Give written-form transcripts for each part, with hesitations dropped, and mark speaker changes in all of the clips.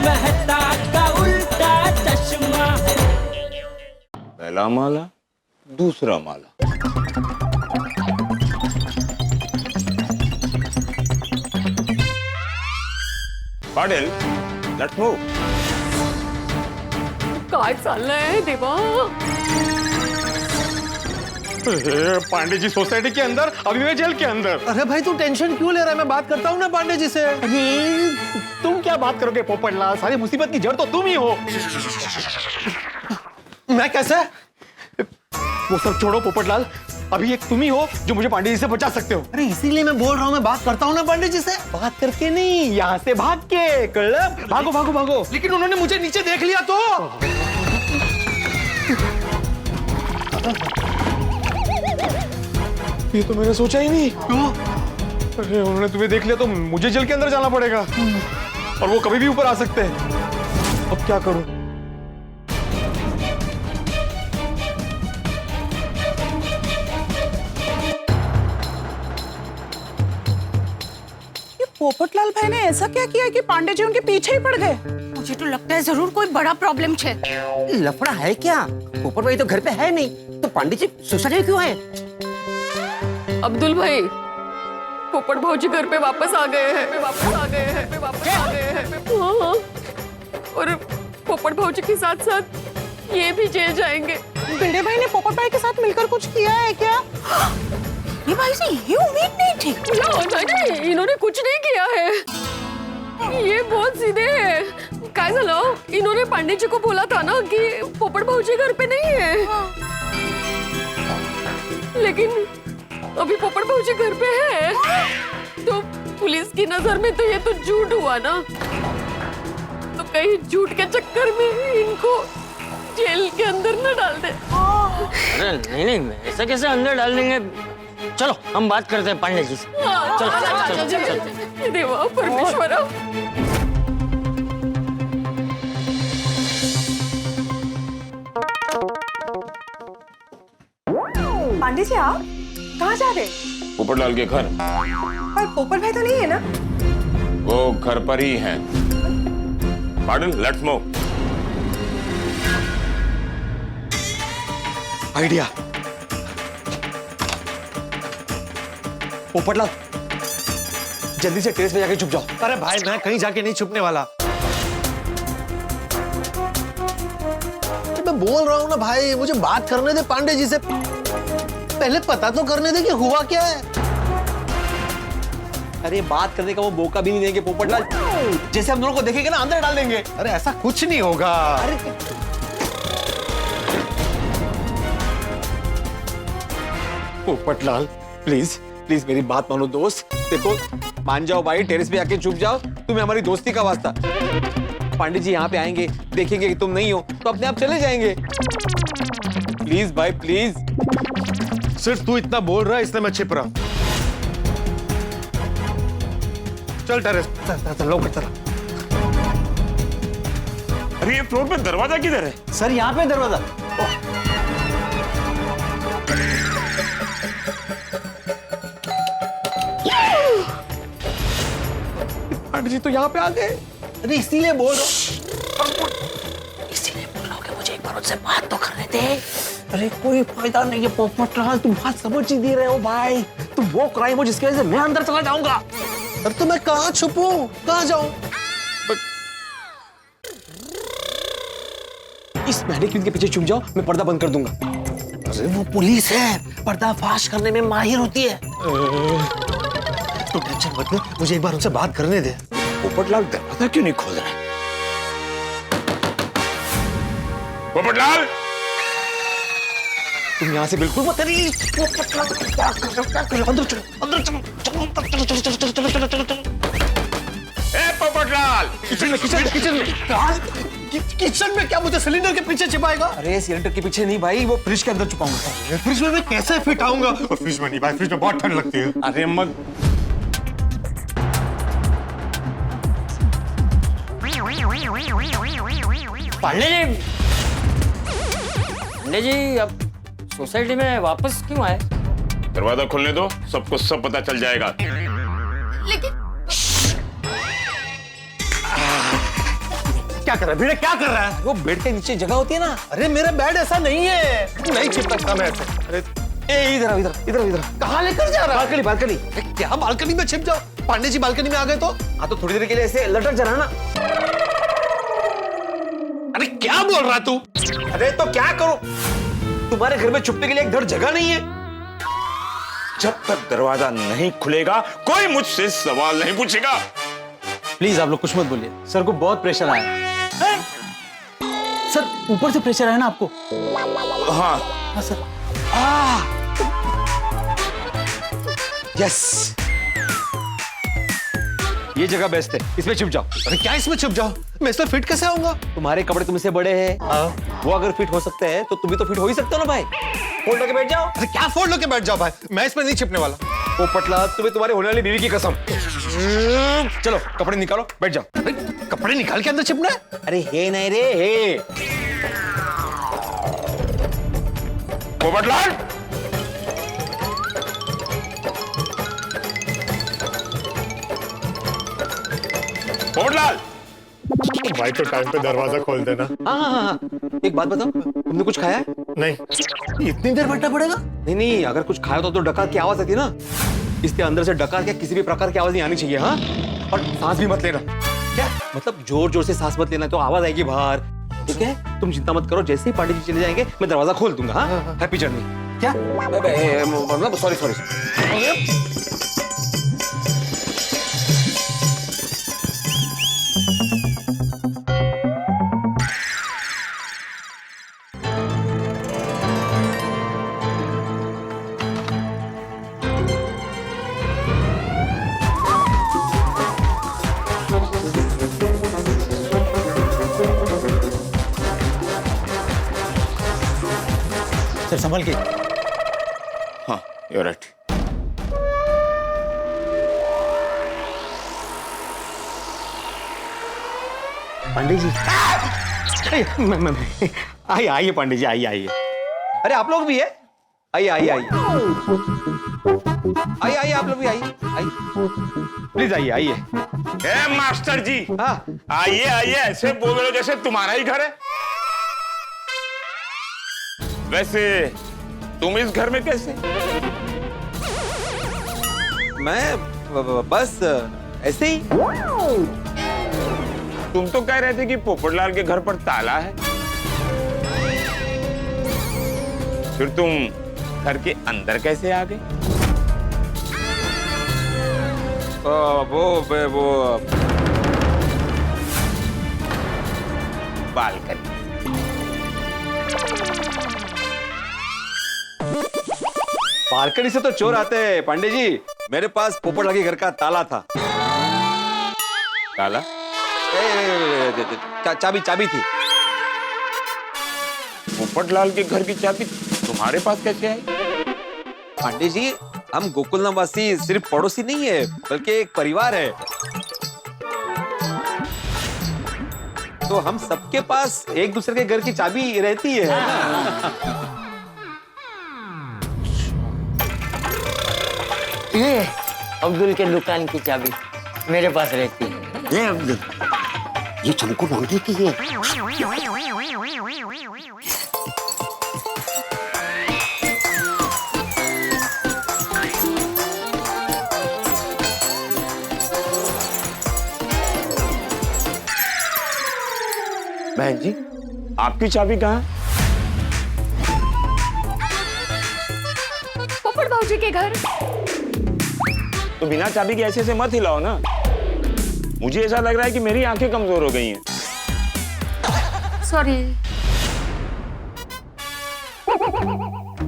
Speaker 1: मेहता का उल्टा चश्मा।
Speaker 2: पहला माला, दूसरा माला। Patil, let's move.
Speaker 3: काय चाललंय देवा?
Speaker 4: पांडे जी सोसाइटी के अंदर, अभी मैं जेल के अंदर।
Speaker 5: अरे भाई तू टेंशन क्यों ले रहा है? मैं बात करता हूँ ना पांडे जी से।
Speaker 4: तुम क्या बात करोगे पोपटलाल? सारी मुसीबत की जड़ तो तुम ही हो।
Speaker 5: मैं कैसे?
Speaker 4: वो सब छोड़ो पोपटलाल, अभी एक तुम ही हो जो मुझे पांडे जी से बचा सकते हो।
Speaker 5: अरे इसीलिए मैं बोल रहा हूँ, मैं बात करता हूँ ना पांडे जी से।
Speaker 4: बात करके नहीं, यहाँ से भाग के। कल्लब, भागो भागो भागो।
Speaker 5: लेकिन उन्होंने मुझे नीचे देख लिया तो।
Speaker 4: ये तो मैंने सोचा ही नहीं।
Speaker 5: क्यों?
Speaker 4: अरे उन्होंने तुम्हें देख लिया तो मुझे जेल के अंदर जाना पड़ेगा, और वो कभी भी ऊपर आ सकते हैं। अब क्या करूं?
Speaker 6: पोपटलाल भाई ने ऐसा क्या किया कि पांडे जी उनके पीछे ही पड़ गए?
Speaker 7: मुझे तो लगता है जरूर कोई बड़ा प्रॉब्लम है।
Speaker 8: लफड़ा है क्या? पोपट भाई तो घर पे है नहीं, तो पांडे जी सोसाइटी में क्यों है?
Speaker 3: अब्दुल भाई, पोपट भाऊजी घर पे वापस आ गए हैं। हाँ, और पोपट भाऊजी के साथ साथ ये भी जेल जाएंगे।
Speaker 6: भिड़े भाई ने पोपट भाई के साथ मिलकर कुछ किया है क्या?
Speaker 7: ये भाई से ये उम्मीद नहीं थी।
Speaker 3: नहीं, इन्होंने कुछ नहीं किया है। ये बहुत सीधे हैं। काय झालं? इन्होंने पांडे जी को बोला था ना कि पोपट भाऊजी घर पे नहीं है। लेकिन अभी पोपट भाऊजी घर पे है, तो पुलिस की नजर में तो ये तो झूठ हुआ ना। तो कहीं झूठ के चक्कर में इनको जेल के अंदर न डाल दे।
Speaker 8: अरे नहीं, ऐसा कैसे अंदर डाल देंगे? चलो हम बात करते हैं पांडे जी से।
Speaker 3: चलो। देवा परमेश्वरा।
Speaker 6: पांडे जी आप कहाँ जा रहे?
Speaker 2: पोपटलाल के घर।
Speaker 6: पर पोपट भाई तो नहीं है ना?
Speaker 2: वो घर पर ही हैं। Patil, let's move.
Speaker 5: Idea.
Speaker 4: Popatlal, जल्दी से टेरेस पे जाके छुप जाओ।
Speaker 5: अरे भाई मैं कहीं जाके नहीं छुपने वाला। मैं बोल रहा हूँ ना भाई, मुझे बात करने दे पांडे जी से। पहले पता तो करने दे कि हुआ क्या है।
Speaker 4: अरे बात करने का वो मौका भी नहीं देंगे पोपटलाल। जैसे हम दोनों को देखेंगे ना, अंदर डाल देंगे।
Speaker 5: अरे ऐसा कुछ नहीं होगा।
Speaker 4: अरे पोपटलाल, प्लीज प्लीज मेरी बात मानो दोस्त। देखो, मान जाओ भाई, टेरेस पे आके छुप जाओ। तुम्हें हमारी दोस्ती का वास्ता। पांडे जी यहाँ पे आएंगे, देखेंगे कि तुम नहीं हो, तो अपने आप चले जाएंगे। प्लीज भाई प्लीज।
Speaker 5: सिर्फ तू इतना बोल रहा है इसलिए मैं छिप रहा हूं। चल टेरेस, चल लोग चल।
Speaker 2: अरे ये फ्लोर पे दरवाजा किधर है?
Speaker 4: सर यहाँ पे दरवाजा। पांडे जी तो यहाँ पे आ गए।
Speaker 5: अरे इसीलिए बोल रहा हूँ।
Speaker 8: इसीलिए बोल रहा हूँ कि मुझे एक बार उनसे बात तो करने दे।
Speaker 5: अरे कोई फायदा नहीं है पोपटलाल, तुम बात समझ ही दे रहे हो भाई।
Speaker 4: तुम वो क्राइम हो जिसकी वजह से मैं अंदर चला जाऊंगा।
Speaker 5: अरे तो मैं कहाँ छुपूं, कहाँ जाऊं?
Speaker 4: इस मैनेक्विन के पीछे छुप जाओ, मैं पर्दा बंद कर दूंगा।
Speaker 5: अरे वो पुलिस है, पर्दाफाश करने में माहिर होती है। तो टेंशन मत ले, मुझे एक बार उनसे बात करने दे।
Speaker 2: पोपटलाल दरवाजा क्यों नहीं खोल रहा है? पोपटलाल,
Speaker 4: तुम यहाँ से बिल्कुल मत करिए।
Speaker 5: अंदर चलो, अंदर चलो, चलो।
Speaker 2: ए पोपटलाल,
Speaker 5: किचन में किचन में क्या मुझे सिलेंडर के पीछे छिपाएगा?
Speaker 4: अरे सिलेंडर के पीछे नहीं भाई, वो फ्रिज के अंदर छुपाऊंगा।
Speaker 5: फ्रिज में मैं कैसे फिट आऊंगा? फ्रिज में नहीं भाई, फ्रिज में बहुत ठंड लगती है।
Speaker 2: अरे मत।
Speaker 8: पांडे जी अब सोसाइटी में वापस क्यों आए?
Speaker 2: दरवाजा खोलने दो, सबको सब पता चल जाएगा।
Speaker 7: लेकिन
Speaker 5: क्या कर रहा है भिड़े, क्या कर रहा है?
Speaker 4: वो बेड के नीचे जगह होती है ना।
Speaker 5: अरे मेरा बेड ऐसा नहीं है, नहीं छिप सकता मैं ऐसे। अरे
Speaker 4: ए इधर इधर इधर इधर
Speaker 5: कहाँ लेकर जा रहा है?
Speaker 4: Balcony balcony.
Speaker 5: क्या बालकनी में छिप जाओ? पांडे जी बालकनी में आ गए तो?
Speaker 4: हाँ तो थोड़ी देर के लिए ऐसे लटक जाना ना।
Speaker 5: अरे क्या बोल रहा है तू?
Speaker 4: अरे तो क्या करो, तुम्हारे घर में छुपने के लिए एक धड़ जगह नहीं है।
Speaker 2: जब तक दरवाजा नहीं खुलेगा कोई मुझसे सवाल नहीं पूछेगा।
Speaker 9: प्लीज आप लोग कुछ मत बोलिए, सर को बहुत प्रेशर आया है। सर ऊपर से प्रेशर आया ना आपको?
Speaker 2: हाँ
Speaker 9: हाँ सर।
Speaker 4: यस, ये जगह बेस्ट है, इसमें छिप जाओ।
Speaker 5: अरे क्या इसमें छुप जाओ? मैं इसमें फिट कैसे आऊंगा?
Speaker 4: तुम्हारे कपड़े तुमसे बड़े हैं, वो अगर फिट हो सकते हैं तो तुम भी तो फिट हो ही सकते हो ना भाई। फोल्ड करके बैठ जाओ।
Speaker 5: अरे क्या फोल्ड होके बैठ जाओ भाई, मैं इसमें नहीं छिपने वाला।
Speaker 4: ओ पटला, तुम्हें तुम्हारे होने वाली बीवी की कसम। चलो कपड़े निकालो, बैठ जाओ।
Speaker 5: अरे कपड़े निकाल के अंदर छिपना है?
Speaker 4: अरे हे नहीं रे हे।
Speaker 2: पोपटलाल, पोपटलाल,
Speaker 5: भाई तो टाइम पे दरवाजा खोल देना।
Speaker 4: हाँ, एक बात बताओ, तुमने कुछ खाया है?
Speaker 5: नहीं, इतनी देर बैठना पड़ेगा?
Speaker 4: नहीं नहीं, अगर कुछ खाया तो डकार की आवाज आती है ना, इसके अंदर से डकार के किसी भी प्रकार की आवाज नहीं आनी चाहिए। हाँ, और सांस भी मत लेना। क्या मतलब जोर जोर से सांस मत लेना, तो आवाज आएगी बाहर। ठीक है, तुम चिंता मत करो, जैसे ही पांडे जी चले जाएंगे मैं दरवाजा खोल दूंगा। हाँ, हैप्पी जर्नी। क्या मतलब सॉरी सॉरी।
Speaker 9: सर संभल के।
Speaker 2: हाँ you're right.
Speaker 4: पांडे जी आइए आइए, पांडे जी आइए आइए। अरे आप लोग भी है, आइए आइए आइए आइए आइए, आप लोग भी आइए आइए, प्लीज आइए आइए।
Speaker 2: ए मास्टर जी,
Speaker 4: हाँ
Speaker 2: आइए आइए ऐसे बोल रहे हो जैसे तुम्हारा ही घर है। वैसे तुम इस घर में कैसे?
Speaker 4: मैं बस ऐसे ही।
Speaker 2: तुम तो कह रहे थे कि पोपटलाल के घर पर ताला है, फिर तुम घर के अंदर कैसे आ गए?
Speaker 4: वो
Speaker 2: बालकनी।
Speaker 4: बालकनी से तो चोर आते हैं पांडे जी, मेरे पास पोपटलाल के घर का ताला था।
Speaker 2: ताला?
Speaker 4: चाबी चाबी थी।
Speaker 2: पोपटलाल के घर की चाबी तुम्हारे पास कैसे आई?
Speaker 4: पांडे जी, हम गोकुलधाम वासी सिर्फ पड़ोसी नहीं है, बल्कि एक परिवार है। तो हम सबके पास एक दूसरे के घर की चाबी रहती है ना?
Speaker 8: ये अब्दुल के दुकान की चाबी मेरे पास रहती है।
Speaker 5: ये अब्दुल, ये चमकू मांगी की है।
Speaker 2: बहन जी, आपकी चाबी कहाँ है?
Speaker 3: पोपट भाऊजी के घर।
Speaker 2: तो बिना चाबी के ऐसे ऐसे मत हिलाओ ना, मुझे ऐसा लग रहा है कि मेरी आंखें कमजोर हो गई हैं।
Speaker 3: सॉरी।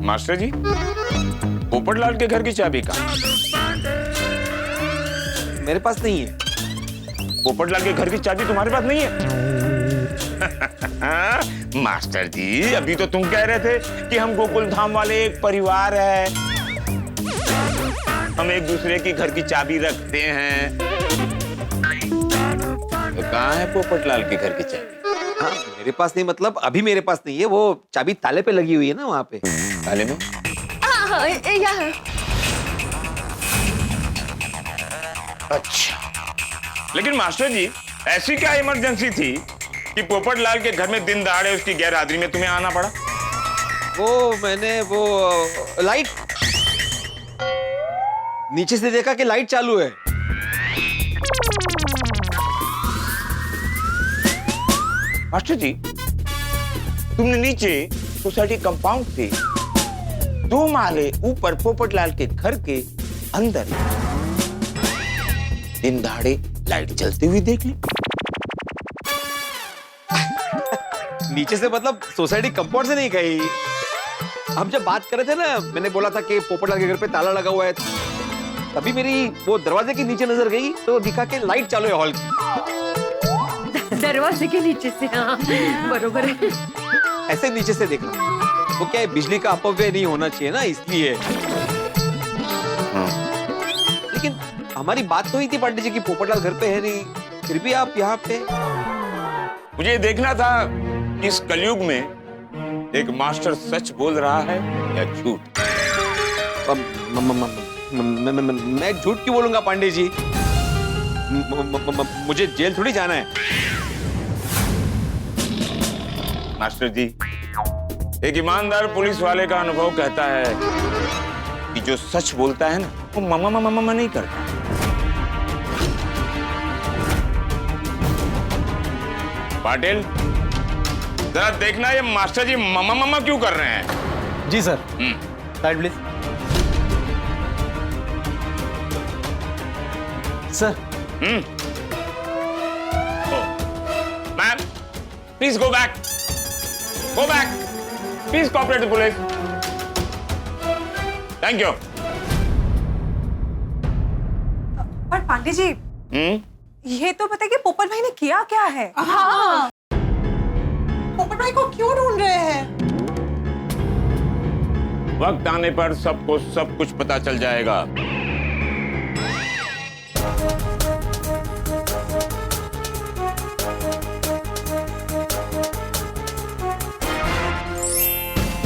Speaker 2: मास्टर जी, पोपटलाल के घर की चाबी कहाँ?
Speaker 4: मेरे पास नहीं है।
Speaker 2: पोपटलाल के घर की चाबी तुम्हारे पास नहीं है? मास्टर जी, अभी तो तुम कह रहे थे कि हम गोकुल धाम वाले एक परिवार है, हम एक दूसरे की घर की चाबी रखते हैं। तो कहाँ है पोपटलाल के घर की चाबी?
Speaker 4: हाँ, मेरे पास नहीं, मतलब अभी मेरे पास नहीं है। वो चाबी ताले पे लगी हुई है ना, वहाँ पे।
Speaker 2: ताले में?
Speaker 3: हाँ, यहाँ।
Speaker 2: अच्छा, लेकिन मास्टर जी, ऐसी क्या इमरजेंसी थी कि पोपटलाल के घर में दिन दहाड़े उसकी गैरहाजिरी में तुम्हें आना पड़ा?
Speaker 4: मैंने लाइट नीचे से देखा कि लाइट चालू है।
Speaker 2: मास्टर जी, तुमने नीचे सोसाइटी कंपाउंड से 2 माले ऊपर पोपटलाल के घर के अंदर दिन दहाड़े लाइट जलती हुई देख ली।
Speaker 4: नीचे से मतलब सोसाइटी कंपाउंड से नहीं कही। हम जब बात कर रहे थे ना, मैंने बोला था कि पोपटलाल के घर पे ताला लगा हुआ है, तभी मेरी वो दरवाजे के नीचे नजर गई तो दिखा कि लाइट चालू है हॉल की।
Speaker 3: दरवाजे के नीचे से, हाँ बरोबर है।
Speaker 4: ऐसे नीचे से देखना, वो क्या है, बिजली का अपव्यय नहीं होना चाहिए ना, इसलिए। लेकिन हमारी बात तो ही थी पांडे जी की पोपटलाल घर पे है नहीं, फिर भी आप यहाँ पे।
Speaker 2: मुझे ये देखना था कि इस कलयुग में एक मास्टर सच बोल रहा है या झूठ।
Speaker 4: मैं झूठ क्यों बोलूंगा पांडे जी? मुझे जेल थोड़ी जाना है।
Speaker 2: मास्टर जी, एक ईमानदार पुलिस वाले का अनुभव कहता है कि जो सच बोलता है ना, वो ममा नहीं करता। पाटिल, जरा देखना ये मास्टर जी ममा क्यों कर रहे हैं?
Speaker 9: जी sir. Side please. Sir.
Speaker 2: Ma'am, please go back. Go back. Please cooperate with police. Thank you.
Speaker 10: पर पांडे जी, ये तो पता है कि पोपट भाई ने किया क्या है?
Speaker 6: हाँ। पोपट भाई को क्यों ढूंढ रहे हैं?
Speaker 2: वक्त आने पर सबको सब कुछ पता चल जाएगा।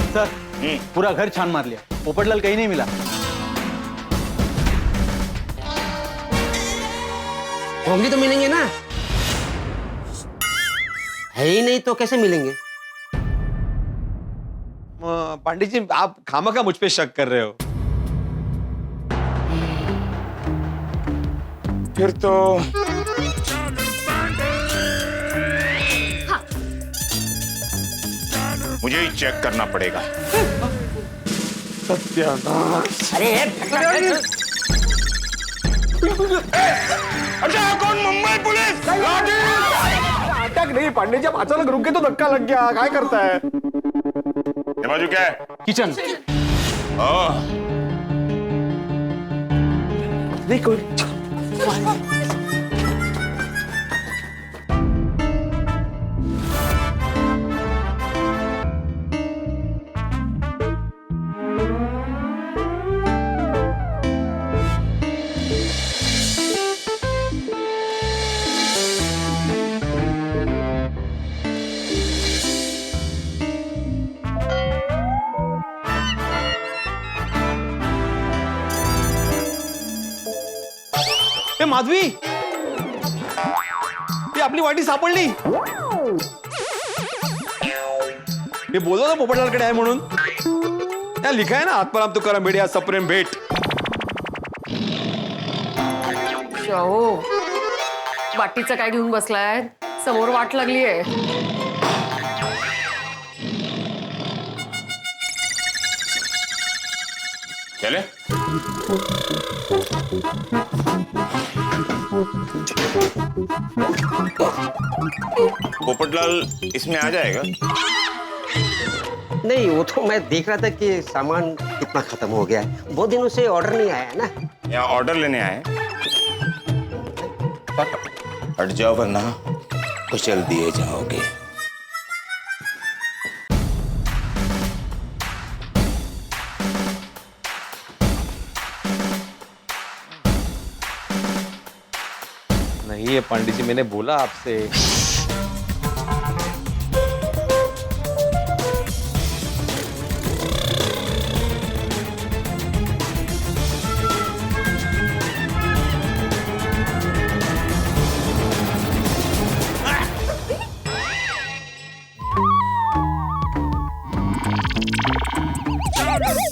Speaker 9: सर, पूरा घर छान मार लिया, पोपटलाल कहीं नहीं मिला।
Speaker 5: होंगे तो मिलेंगे ना, है ही नहीं तो कैसे मिलेंगे?
Speaker 4: पांडे जी, आप खामखा मुझ पे शक कर रहे हो।
Speaker 2: फिर तो मुझे ही चेक करना पड़ेगा।
Speaker 4: सत्यानाश।
Speaker 5: अरे
Speaker 2: अच्छा, कौन? मुंबई पुलिस।
Speaker 4: अटक नहीं पांडे जी, आप अचानक रुके तो धक्का लग गया, क्या करता है?
Speaker 2: ये बाजू क्या है?
Speaker 9: किचन।
Speaker 4: नहीं कोई। माधवी, ये आपली वाटी सापडली। मी बोललो ना पोपटलालकडे आहे म्हणून। त्या लिखा आहे ना, आत्माराम तुकाराम भेट या सप्रेम भेट।
Speaker 3: हो, वाटीचं काय घेऊन बसलाय? समोर वाट लागली आहे।
Speaker 2: चले। पोपटलाल इसमें आ जाएगा?
Speaker 5: नहीं, वो तो मैं देख रहा था कि सामान कितना खत्म हो गया है। बहुत दिनों से ऑर्डर नहीं आया ना।
Speaker 2: यहाँ ऑर्डर लेने आए? हट जाओ वरना कुचल दिए जाओगे।
Speaker 4: नहीं है पांडे जी, मैंने बोला आपसे।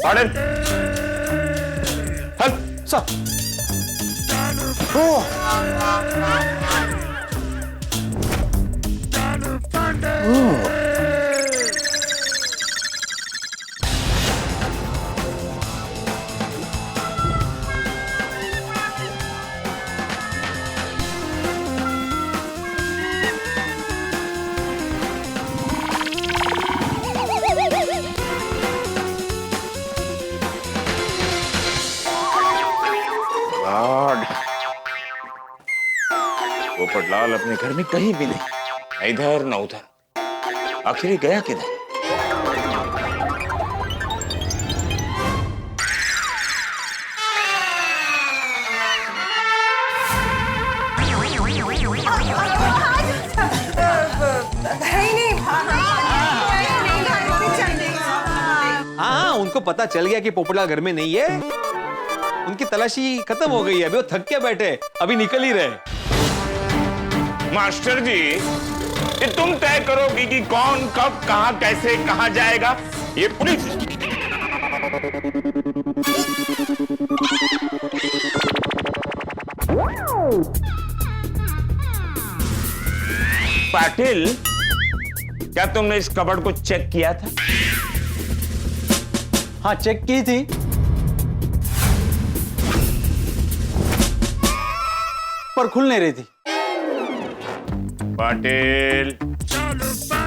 Speaker 2: ऑर्डर।
Speaker 9: सर
Speaker 2: गॉड, पोपटलाल अपने घर में कहीं भी नहीं, न इधर न उधर। आखिर ये गया किधर?
Speaker 4: हाँ, उनको पता चल गया कि पोपटलाल घर में नहीं है। उनकी तलाशी खत्म हो गई है, अभी वो थक के बैठे, अभी निकल ही रहे।
Speaker 2: मास्टर जी, ये तुम तय करोगी कि कौन कब कहां कैसे कहां जाएगा? ये पुलिस। पाटिल, क्या तुमने इस कबर्ड को चेक किया था?
Speaker 9: हाँ, चेक की थी। पर खुल नहीं रही थी।
Speaker 2: पाटिल,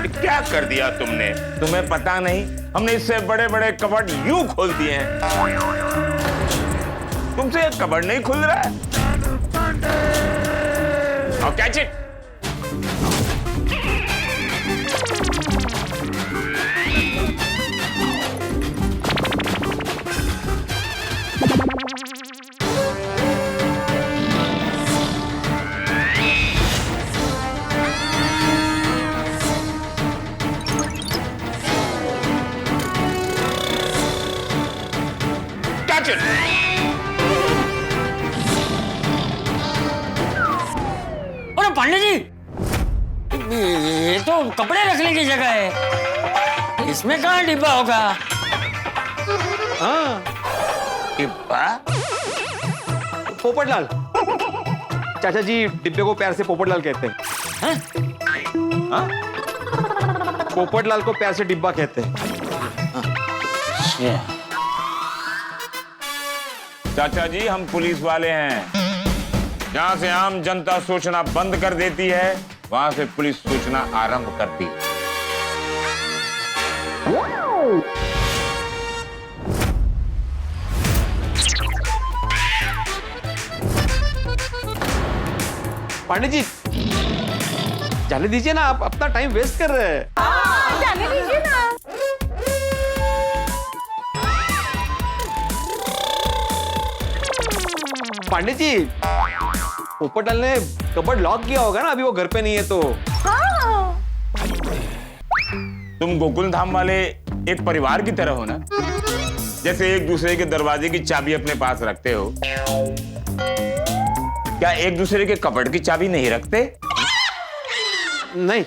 Speaker 2: ये क्या कर दिया तुमने? तुम्हें पता नहीं, हमने इससे बड़े बड़े कबर्ड यूं खोल दिए हैं। तुमसे एक कबर्ड नहीं खुल रहा है। और कैच इट। Catch it!
Speaker 8: अरे पांडे जी, ये तो कपड़े रखने की जगह है, इसमें कहाँ डिब्बा होगा?
Speaker 4: हाँ,
Speaker 2: डिब्बा?
Speaker 4: पोपटलाल। चाचा जी डिब्बे को प्यार से पोपटलाल कहते हैं। हाँ? पोपटलाल को प्यार से डिब्बा कहते हैं।
Speaker 2: चाचा जी, हम पुलिस वाले हैं। जहां से आम जनता सोचना बंद कर देती है, वहां से पुलिस सोचना आरंभ करती है।
Speaker 4: पांडे जी, जाने दीजिए ना, आप अपना टाइम वेस्ट कर रहे हैं।
Speaker 7: जाने दीजिए ना।
Speaker 4: पांडे जी, पोपटलाल ने कबर्ड लॉक किया होगा ना, अभी वो घर पे नहीं है तो।
Speaker 2: तुम गोकुल धाम वाले एक परिवार की तरह हो ना, जैसे एक दूसरे के दरवाजे की चाबी अपने पास रखते हो। क्या एक दूसरे के कबर्ड की चाबी नहीं रखते?
Speaker 4: नहीं।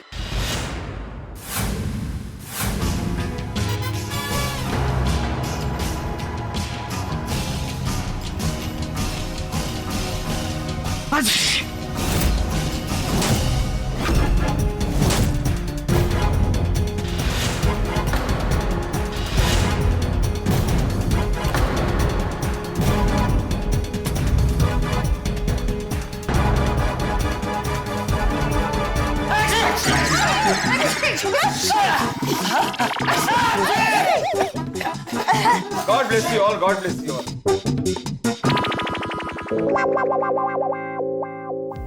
Speaker 4: God bless you all. God bless you all.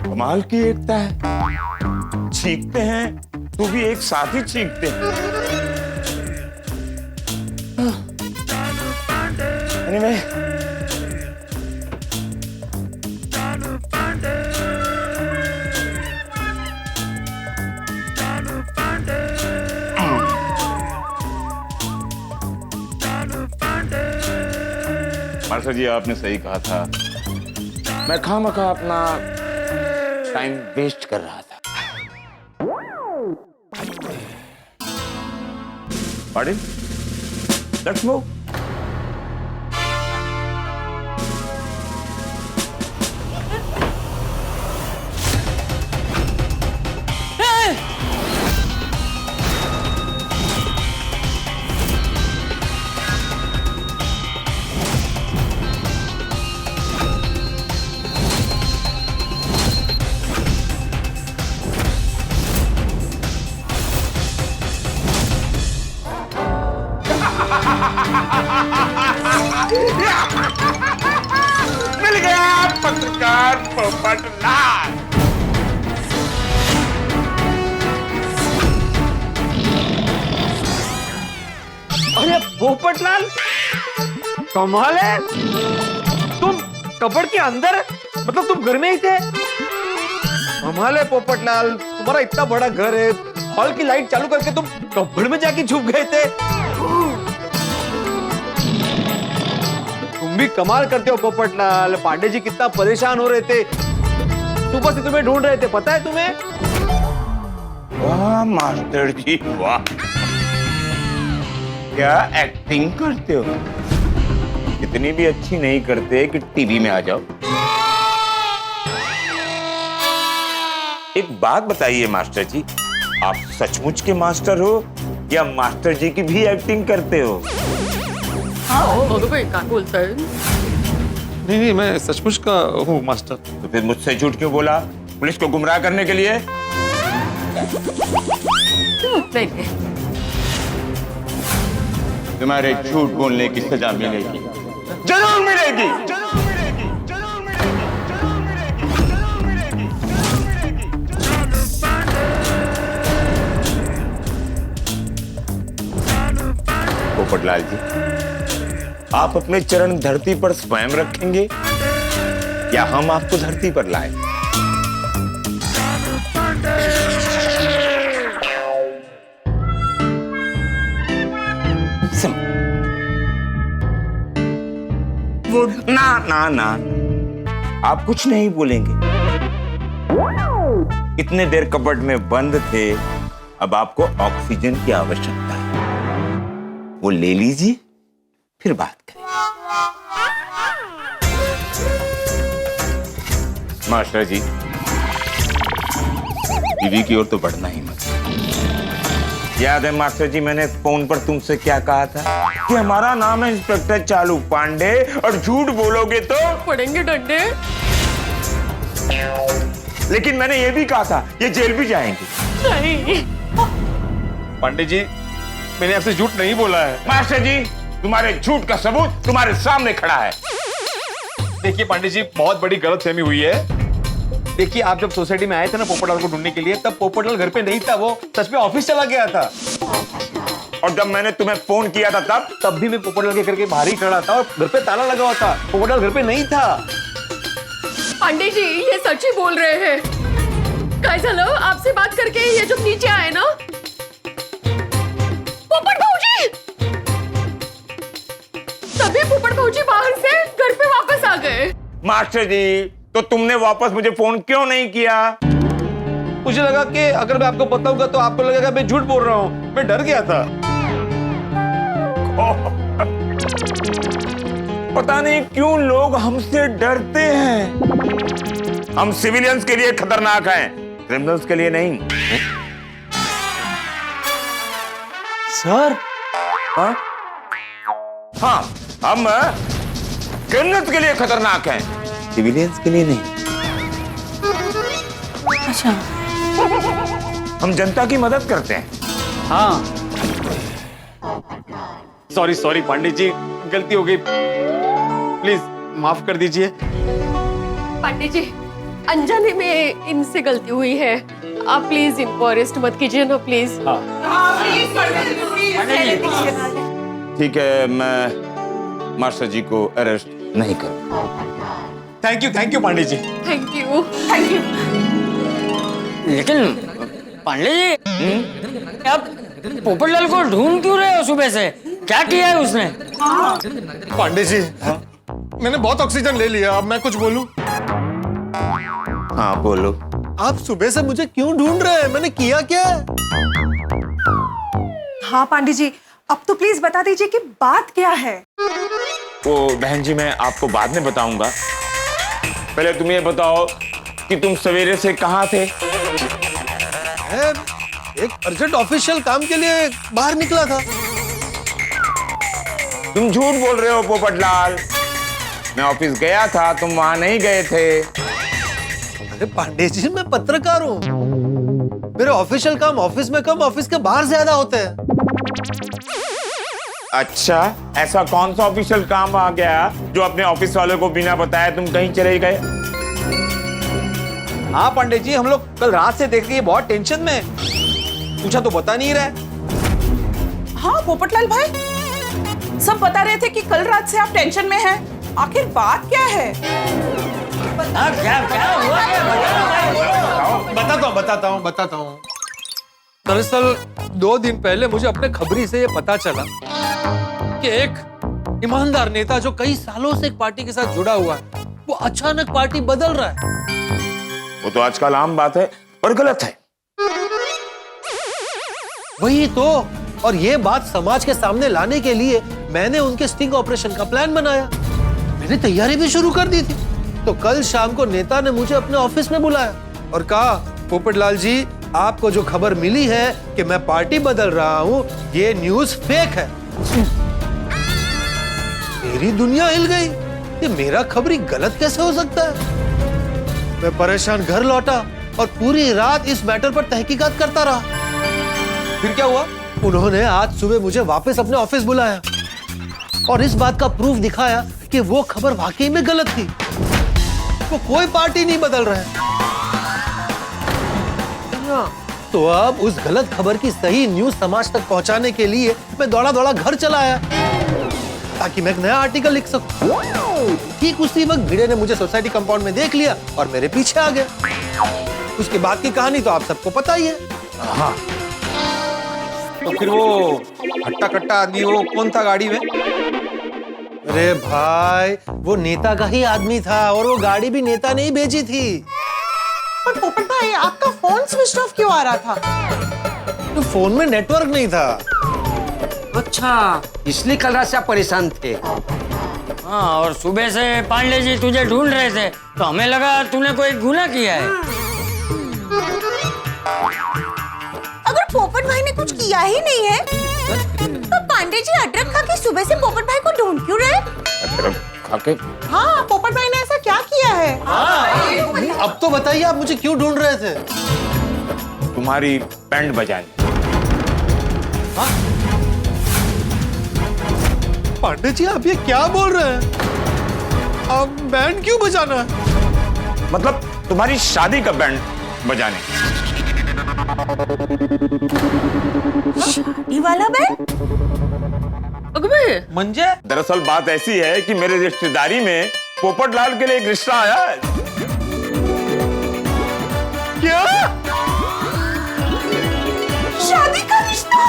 Speaker 2: कमाल की एकता है। चीखते हैं तो भी एक साथ ही चीखते हैं। Anyway, मास्टर जी, आपने सही कहा था। मैं खामखा अपना टाइम वेस्ट कर रहा था। Patil, let's move. पोपटलाल।
Speaker 4: अरे पोपटलाल, कमाल है, तुम कपड़ के अंदर, मतलब तुम घर में ही थे? कमाल है पोपटलाल, तुम्हारा इतना बड़ा घर है, हॉल की लाइट चालू करके तुम कपड़ में जाके छुप गए थे। तुम भी कमाल करते हो पोपटलाल। पांडे जी कितना परेशान हो रहे थे, सुबह से तुम्हें ढूंढ रहे थे, पता है तुम्हें?
Speaker 2: वाह मास्टर जी वाह, क्या एक्टिंग करते हो। इतनी भी अच्छी नहीं करते कि टीवी में आ जाओ। एक बात बताइए मास्टर जी, आप सचमुच के मास्टर हो या मास्टर जी की भी एक्टिंग करते हो?
Speaker 3: तो भाई क्या बोलता है?
Speaker 4: नहीं नहीं, मैं सचमुच का हूँ मास्टर।
Speaker 2: तो फिर मुझसे झूठ क्यों बोला? पुलिस को गुमराह करने के लिए?
Speaker 3: नहीं,
Speaker 2: तुम्हारे झूठ बोलने की सजा मिलेगी, जरूर मिलेगी, जरूर मिलेगी, जरूर मिलेगी, जरूर मिलेगी, जरूर मिलेगी, जरूर मिलेगी। पोपटलाल जी, आप अपने चरण धरती पर स्वयं रखेंगे या हम आपको धरती पर लाएं? ना ना ना, आप कुछ नहीं बोलेंगे। इतने देर कबर्ड में बंद थे, अब आपको ऑक्सीजन की आवश्यकता है, वो ले लीजिए, फिर बात करें। मास्टर जी, टीवी की ओर तो बढ़ना ही मत। याद है मास्टर जी, मैंने फोन पर तुमसे क्या कहा था कि हमारा नाम है इंस्पेक्टर चालू पांडे और झूठ बोलोगे तो
Speaker 3: पड़ेंगे डंडे।
Speaker 2: लेकिन मैंने ये भी कहा था ये जेल भी जाएंगे।
Speaker 3: नहीं
Speaker 4: पांडे जी, मैंने आपसे झूठ नहीं बोला है।
Speaker 2: मास्टर जी, तुम्हारे झूठ का सबूत तुम्हारे सामने खड़ा है।
Speaker 4: देखिए पांडे जी, बहुत बड़ी गलतफहमी हुई है। देखिए, आप जब सोसाइटी में आए थे ना पोपटलाल को ढूंढने के लिए, तब पोपटलाल घर पे नहीं था, वो सच में ऑफिस चला गया था।
Speaker 2: और जब मैंने तुम्हें फोन किया था तब
Speaker 4: भी मैं पोपटलाल के घर के बाहर ही खड़ा था और घर पे ताला लगा हुआ था, पोपटलाल घर पे नहीं था।
Speaker 3: पांडे जी, ये सच ही बोल रहे हैं। काय झालं आपसे बात करके ये जब नीचे आए ना, पोपट भाऊजी, तभी पोपट भाऊजी बाहर से घर पे वापस आ गए।
Speaker 2: मास्टर जी, तो तुमने वापस मुझे फोन क्यों नहीं किया?
Speaker 4: मुझे लगा कि अगर मैं आपको बताऊंगा तो आपको लगेगा मैं झूठ बोल रहा हूँ, मैं डर गया था।
Speaker 2: पता नहीं क्यों लोग हमसे डरते हैं। हम सिविलियंस के लिए खतरनाक हैं, क्रिमिनल्स के लिए नहीं।
Speaker 9: सर,
Speaker 2: हाँ, हाँ, हम क्रिमिनल्स के लिए खतरनाक हैं, सिविलियंस के लिए नहीं।
Speaker 7: अच्छा,
Speaker 2: हम जनता की मदद करते हैं।
Speaker 9: हाँ,
Speaker 4: सॉरी सॉरी पांडे जी, गलती हो गई, प्लीज माफ कर दीजिए।
Speaker 3: पांडे जी, अनजाने में इनसे गलती हुई है, आप प्लीज इनको अरेस्ट मत कीजिए ना, प्लीज।
Speaker 2: ठीक है, मैं मास्टर जी को अरेस्ट नहीं करूंगा।
Speaker 4: Thank you Pandey ji.
Speaker 3: Thank you, thank you.
Speaker 8: लेकिन पांडे जी, आप पोपटलाल को ढूंढ क्यों रहे हो सुबह से? क्या किया है उसने?
Speaker 11: पांडे जी, मैंने बहुत ऑक्सीजन ले लिया, अब मैं कुछ बोलूं?
Speaker 2: हाँ बोलो।
Speaker 11: आप सुबह से मुझे क्यों ढूंढ रहे हैं? मैंने किया क्या?
Speaker 10: हाँ पांडे जी, अब तो प्लीज बता दीजिए कि बात क्या है।
Speaker 2: वो बहन जी, मैं आपको बाद में बताऊंगा, पहले तुम ये बताओ कि तुम सवेरे से कहाँ थे?
Speaker 11: मैं एक अर्जेंट ऑफिशियल काम के लिए बाहर निकला था।
Speaker 2: तुम झूठ बोल रहे हो पोपटलाल, मैं ऑफिस गया था, तुम वहां नहीं गए थे।
Speaker 11: अरे पांडे जी, मैं पत्रकार हूँ, मेरे ऑफिशियल काम ऑफिस में कम, ऑफिस के बाहर ज्यादा होते हैं।
Speaker 2: अच्छा, ऐसा कौन सा ऑफिशियल काम आ गया जो अपने ऑफिस वालों को बिना बताए तुम कहीं चले गए?
Speaker 4: हाँ पांडे जी, हम लोग कल रात से देख रही है, बहुत टेंशन में है। पूछा तो बता नहीं रहा है।
Speaker 6: हाँ पोपटलाल भाई, सब बता रहे थे कि कल रात से आप टेंशन में हैं। आखिर बात क्या है?
Speaker 8: क्या हुआ?
Speaker 11: बताता हूँ। दरअसल 2 दिन पहले मुझे अपने खबरी से ये पता चला कि एक ईमानदार नेता जो कई सालों से एक पार्टी के साथ जुड़ा हुआ है, वो अचानक पार्टी बदल रहा है।
Speaker 2: वो तो आजकल आम बात है, पर गलत है।
Speaker 11: वही तो, और ये बात समाज के सामने लाने के लिए मैंने उनके स्टिंग ऑपरेशन का प्लान बनाया। मैंने तैयारी भी शुरू कर दी थी। तो कल शाम को नेता ने मुझे अपने ऑफिस में बुलाया और कहा, पोपटलाल जी, आपको जो खबर मिली है कि मैं पार्टी बदल रहा हूं, ये न्यूज फेक है। मेरी दुनिया हिल गई। ये मेरा खबरी गलत कैसे हो सकता है? मैं परेशान घर लौटा और पूरी रात इस मैटर पर तहकीकात करता रहा।
Speaker 4: फिर क्या हुआ?
Speaker 11: उन्होंने आज सुबह मुझे वापस अपने ऑफिस बुलाया और इस बात का प्रूफ दिखाया कि वो खबर वाकई में गलत थी। वो कोई पार्टी नहीं बदल रहा है। तो अब उस गलत खबर की सही न्यूज समाज तक पहुंचाने के लिए मैं दौड़ा दौड़ा घर चला आया ताकि मैं एक नया आर्टिकल लिख सकूं। ठीक उसी वक्त भिड़े ने मुझे सोसाइटी कंपाउंड में देख लिया और मेरे पीछे आ गया। उसके बाद की कहानी तो आप सबको पता ही है।
Speaker 4: हाँ, तो फिर वो हट्टा कट्टा आदमी वो कौन था गाड़ी में?
Speaker 11: अरे भाई, वो नेता का ही आदमी था और वो गाड़ी भी नेता ने ही भेजी थी।
Speaker 6: पर पोपट भाई, आपका फोन स्विच ऑफ क्यों आ रहा था?
Speaker 11: तो फोन में नेटवर्क नहीं था।
Speaker 8: अच्छा, इसलिए कल रात से आप परेशान थे। हाँ, और सुबह से पांडे जी तुझे ढूंढ रहे थे, तो हमें लगा तूने कोई गुनाह किया है।
Speaker 7: अगर पोपट भाई ने कुछ किया ही नहीं है, तो पांडे जी अदरक खा के सुबह से पोपट भाई को ढूंढ क्यों रहे?
Speaker 2: अदरक खा के?
Speaker 6: हाँ, पोपट भाई ने ऐसा क्या किया है?
Speaker 11: अब तो बताइए, आप मुझे क्यों ढूंढ रहे थे?
Speaker 2: तुम्हारी बैंड बजाने।
Speaker 11: पांडे जी, आप ये क्या बोल रहे हैं? आप बैंड क्यों बजाना है?
Speaker 2: मतलब तुम्हारी शादी का बैंड बजाने।
Speaker 7: शादी वाला बैंड?
Speaker 4: मंजे?
Speaker 2: दरअसल बात ऐसी है कि मेरे रिश्तेदारी में पोपटलाल के लिए एक रिश्ता आया है।
Speaker 11: क्या?
Speaker 7: शादी का रिश्ता?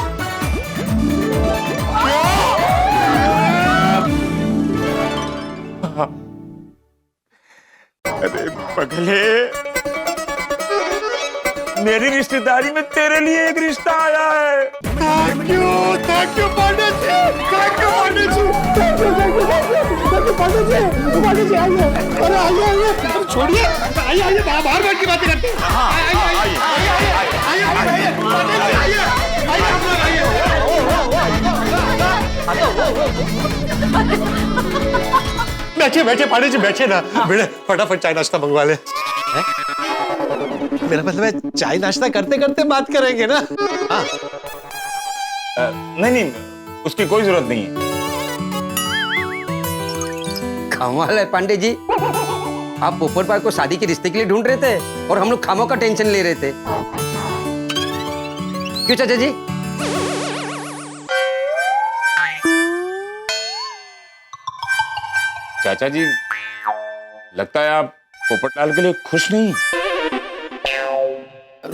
Speaker 2: अरे पगले, मेरी रिश्तेदारी में तेरे लिए एक रिश्ता आया है।
Speaker 11: Thank you Pandey ji, thank you Pandey ji, Pandey ji आइए, अरे आइए, छोड़िए, आइए, बाहर बैठ के बातें करते हैं। बैठे पांडे जी, बैठे ना। बेटे, फटाफट चाय नाश्ता मंगवा ले। मेरा मतलब है चाय नाश्ता करते करते बात करेंगे ना। हाँ।
Speaker 2: नहीं, उसकी कोई जरूरत नहीं है।
Speaker 12: कमाल है पांडे जी, आप पोपट भाई को शादी के रिश्ते के लिए ढूंढ रहे थे और हम लोग खामों का टेंशन ले रहे थे। क्यों चाचा जी?
Speaker 2: चाचा जी, लगता है आप पोपटलाल के लिए खुश नहीं।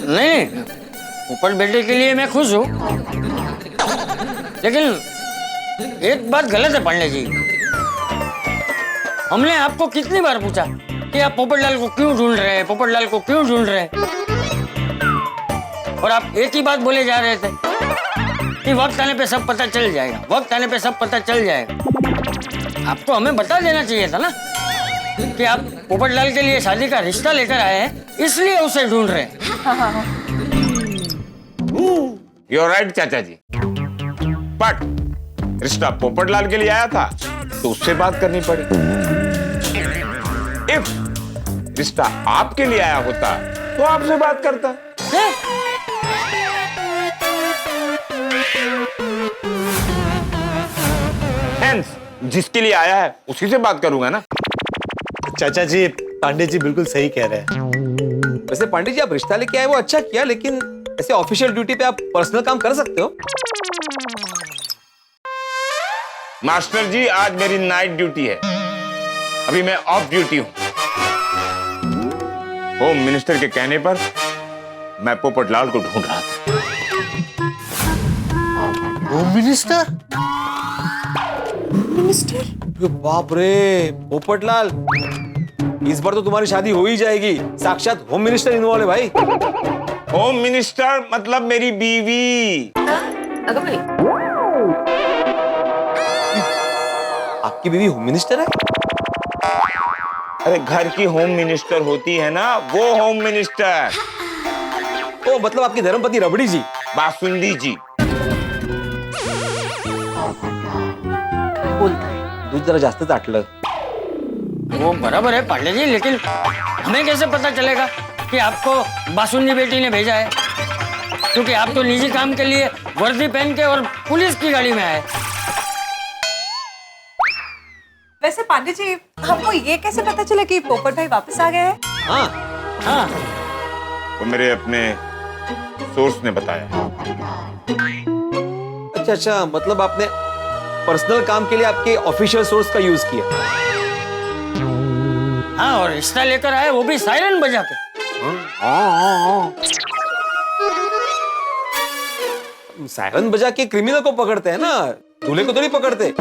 Speaker 8: नहीं, पोपट बेटे के लिए मैं खुश हूँ, लेकिन एक बात गलत है पांडे जी। हमने आपको कितनी बार पूछा कि आप पोपटलाल को क्यों ढूंढ रहे हैं, पोपटलाल को क्यों ढूंढ रहे हैं, और आप एक ही बात बोले जा रहे थे कि वक्त आने पे सब पता चल जाएगा, वक्त आने पे सब पता चल जाएगा। आपको हमें बता देना चाहिए था ना कि आप पोपटलाल के लिए शादी का रिश्ता लेकर आए हैं, इसलिए उसे ढूंढ रहे हैं।
Speaker 2: You're right, चाचा जी। बट रिश्ता पोपटलाल के लिए आया था तो उससे बात करनी पड़ी। इफ रिश्ता आपके लिए आया होता तो आपसे बात करता। Hence, जिसके लिए आया है उसी से बात करूंगा ना।
Speaker 11: चाचा जी, पांडे जी बिल्कुल सही कह रहे हैं।
Speaker 4: वैसे पांडे जी आप रिश्ता लेके आए वो अच्छा किया, लेकिन ऐसे ऑफिशियल ड्यूटी पे आप पर्सनल काम कर सकते हो।
Speaker 2: मास्टर जी आज मेरी नाइट ड्यूटी है, अभी मैं ऑफ ड्यूटी हूं। होम मिनिस्टर के कहने पर मैं पोपटलाल को ढूंढ रहा था।
Speaker 11: Home minister?
Speaker 4: मिनिस्टर? बाप रे पोपटलाल, इस बार तो तुम्हारी शादी हो ही जाएगी। साक्षात होम मिनिस्टर इन्वॉल्व है भाई।
Speaker 2: होम मिनिस्टर मतलब मेरी बीवी।
Speaker 4: आपकी बीवी होम मिनिस्टर है?
Speaker 2: अरे घर की होम मिनिस्टर होती है ना, वो होम मिनिस्टर।
Speaker 4: ओ मतलब आपकी धर्मपति रबड़ी जी,
Speaker 2: बासुंदी जी।
Speaker 4: दूध जरा जास्त ताटलं।
Speaker 8: वो बराबर है पांडे जी, लेकिन हमें कैसे पता चलेगा कि आपको बासुंदी बेटी ने भेजा है? क्योंकि आप तो निजी काम के लिए वर्दी पहन के और पुलिस की गाड़ी में आए।
Speaker 10: वैसे पांडे जी हमको ये कैसे पता चला कि पोपट भाई वापस आ गए हैं?
Speaker 8: हाँ,
Speaker 2: वो मेरे अपने सोर्स ने बताया।
Speaker 4: अच्छा, मतलब आपने पर्सनल काम के लिए आपके ऑफिशियल सोर्स का यूज किया?
Speaker 8: हाँ, और रिश्ता लेकर आए वो भी सायरन बजा के।
Speaker 4: सायरन बजा के क्रिमिनल को पकड़ते हैं ना, दूल्हे को तो नहीं पकड़ते,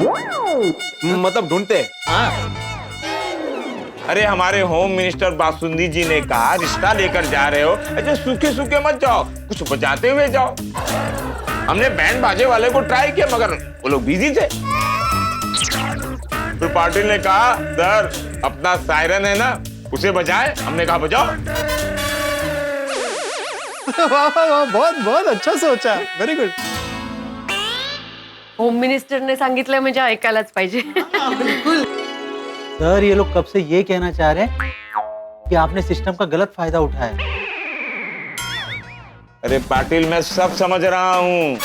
Speaker 4: मतलब ढूंढते।
Speaker 8: हाँ।
Speaker 2: अरे हमारे होम मिनिस्टर बासुंदी जी ने कहा रिश्ता लेकर जा रहे हो, ऐसे सूखे सूखे मत जाओ, कुछ बजाते हुए जाओ। हमने बैंड बाजे वाले को ट्राई किया मगर वो लोग बिजी थे। फिर पाटिल ने कहा सर अपना सायरन है ना उसे बजाए, हमने कहा बजाओ।
Speaker 11: वाह वाह वाह, बहुत बहुत अच्छा सोचा, वेरी गुड।
Speaker 3: होम मिनिस्टरने सांगितलं म्हणजे ऐकायलाच पाहिजे।
Speaker 9: बिल्कुल। सर ये लोग कब से ये कहना चाह रहे हैं कि आपने सिस्टम का गलत फायदा उठाया।
Speaker 2: अरे पाटिल मैं सब समझ रहा हूं,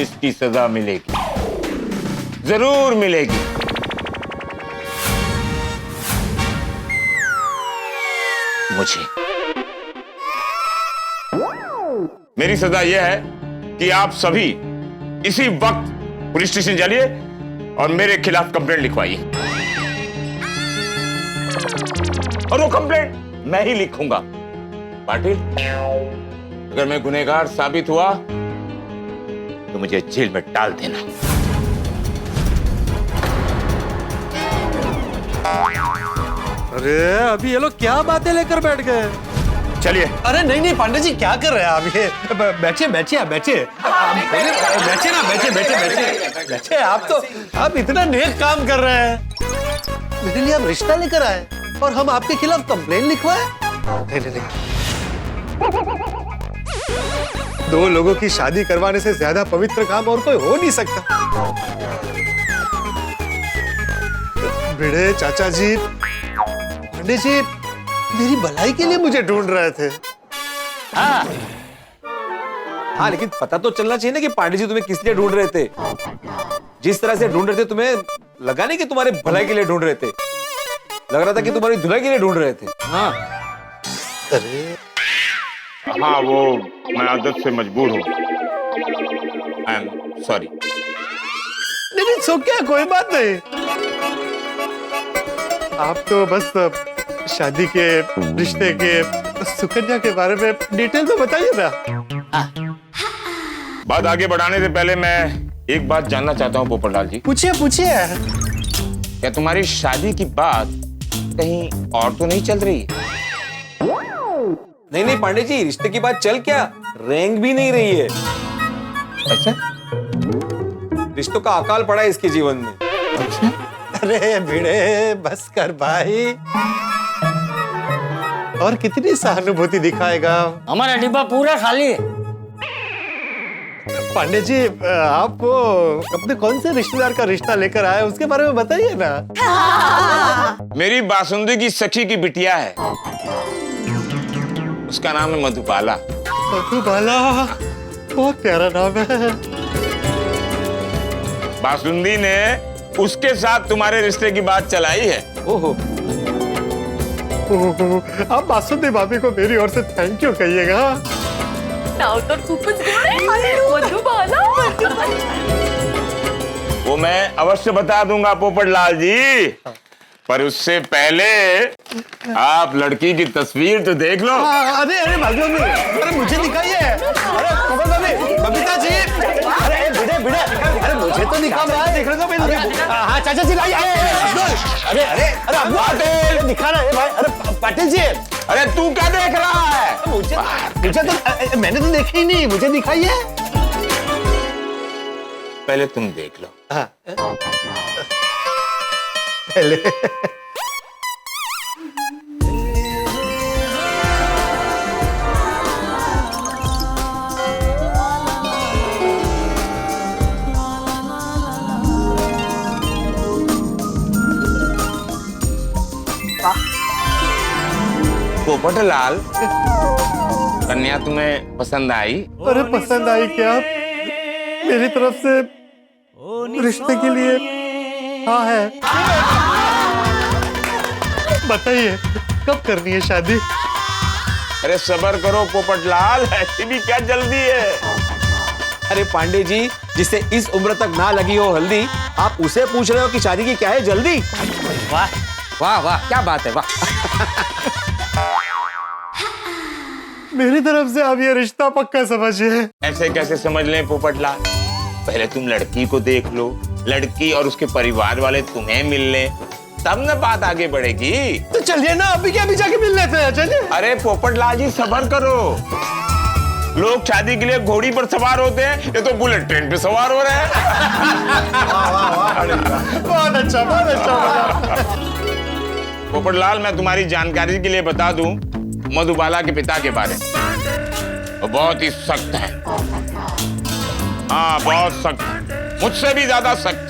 Speaker 2: इसकी सजा मिलेगी, जरूर मिलेगी। मुझे मेरी सजा यह है कि आप सभी इसी वक्त पुलिस स्टेशन जाइए और मेरे खिलाफ कंप्लेंट लिखवाइए। और वो कंप्लेंट मैं ही लिखूंगा। पाटिल अगर मैं गुनहगार साबित हुआ तो मुझे जेल में डाल देना।
Speaker 11: अरे अभी ये लोग क्या बातें लेकर बैठ गए?
Speaker 2: चलिए।
Speaker 11: अरे नहीं नहीं पांडे जी क्या कर रहे हैं आप ये? बैठिए बैठिए आप बैठिए, बैठिए ना, बैठिए बैठिए बैठिए बैठिए। आप इतना नेक काम कर रहे हैं, मेरे लिए आप रिश्ता लेकर आए और हम आपके खिलाफ कंप्लेन लिखवाए? नहीं नहीं नहीं, दो लोगों की शादी करवाने से ज्यादा पवित्र काम और कोई हो नहीं सकता। भिड़े चाचा जी, पांडे जी मेरी भलाई के लिए मुझे ढूंढ रहे थे।
Speaker 4: हाँ लेकिन पता तो चलना चाहिए ना कि पांडे जी तुम्हें किस लिए ढूंढ रहे थे। जिस तरह से ढूंढ रहे थे तुम्हें लगा नहीं कि तुम्हारे भलाई के लिए ढूंढ रहे थे, लग रहा था कि तुम्हारी धुलाई के लिए ढूंढ रहे थे।
Speaker 8: हाँ
Speaker 11: अरे
Speaker 2: हाँ वो मैं आदत से मजबूर हूँ, आई एम सॉरी।
Speaker 11: नहीं सो क्या, कोई बात नहीं। आप तो बस शादी के रिश्ते के सुकन्या के बारे में डिटेल में बताइए ना।
Speaker 2: बात आगे बढ़ाने से पहले मैं एक बात जानना चाहता हूँ पोपटलाल जी।
Speaker 11: पूछिए पूछिए।
Speaker 2: क्या तुम्हारी शादी की बात कहीं और तो नहीं चल रही है?
Speaker 4: नहीं नहीं पांडे जी, रिश्ते की बात चल क्या, रेंग भी नहीं रही है।
Speaker 2: अच्छा,
Speaker 4: रिश्तों का अकाल पड़ा है इसके जीवन में।
Speaker 2: अच्छा?
Speaker 11: अरे भिड़े बस कर भाई, और कितनी सहानुभूति दिखाएगा।
Speaker 8: हमारा डिब्बा पूरा खाली है।
Speaker 11: पांडे जी आप वो अपने कौन से रिश्तेदार का रिश्ता लेकर आए उसके बारे में बताइए ना।
Speaker 2: मेरी बासुंदी की सखी की बिटिया है, उसका नाम है मधुबाला।
Speaker 11: मधुबाला, बहुत प्यारा नाम है।
Speaker 2: बासुंदी ने उसके साथ तुम्हारे रिश्ते की बात चलाई है।
Speaker 4: ओहो,
Speaker 11: आप बासुंदी भाभी को मेरी ओर से थैंक यू कहिएगा।
Speaker 3: नाव तर खूपच गोड आहे मधुबाला।
Speaker 2: वो मैं अवश्य बता दूंगा पोपटलाल जी, पर उससे पहले आप लड़की की तस्वीर तो देख लो।
Speaker 11: अरे अरे भाभी, अरे मुझे दिखाइए। अरे पोपट भाभी, बबीता जी, अरे भिड़े भिड़े, अरे मुझे तो दिखा रहा है, देख रहे हो मेरे। हाँ चाचा जी लाइए। अरे अरे अरे अब्दुल दिखा रहा है भाई। अरे पाटिल जी,
Speaker 2: अरे तू क्या देख रहा है?
Speaker 11: मुझे तो मैंने तो देखा ही नहीं, मुझे दिखाइए।
Speaker 2: पहले तुम देख लो।
Speaker 11: हाँ पहले
Speaker 2: पोपटलाल, कन्या तुम्हें पसंद आई?
Speaker 11: अरे पसंद आई क्या? मेरी तरफ से रिश्ते के लिए हाँ है। बताइए कब करनी है शादी?
Speaker 2: अरे सब्र करो पोपटलाल, ऐसी भी क्या जल्दी है?
Speaker 4: अरे पांडे जी, जिसे इस उम्र तक ना लगी हो हल्दी, आप उसे पूछ रहे हो कि शादी की क्या है जल्दी?
Speaker 12: वाह वाह वाह, क्या बात है, वाह।
Speaker 11: मेरी तरफ से आप ये रिश्ता पक्का समझिए।
Speaker 2: ऐसे कैसे समझ लें पोपटलाल? पहले तुम लड़की को देख लो, लड़की और उसके परिवार वाले तुम्हें मिल लें, तब ना बात आगे बढ़ेगी।
Speaker 11: तो चलिए ना, अभी क्या, अभी जाके मिल लेते हैं, चलिए।
Speaker 2: अरे पोपटलाल जी सब्र करो, लोग शादी के लिए घोड़ी पर सवार होते हैं, ये तो बुलेट ट्रेन पे सवार हो रहे हैं।
Speaker 11: बहुत अच्छा, बहुत अच्छा।
Speaker 2: पोपटलाल, मैं तुम्हारी जानकारी के लिए बता दूं मधुबाला के पिता के बारे में। वो बहुत ही सख्त है। हाँ बहुत सख्त है, मुझसे भी ज्यादा सख्त।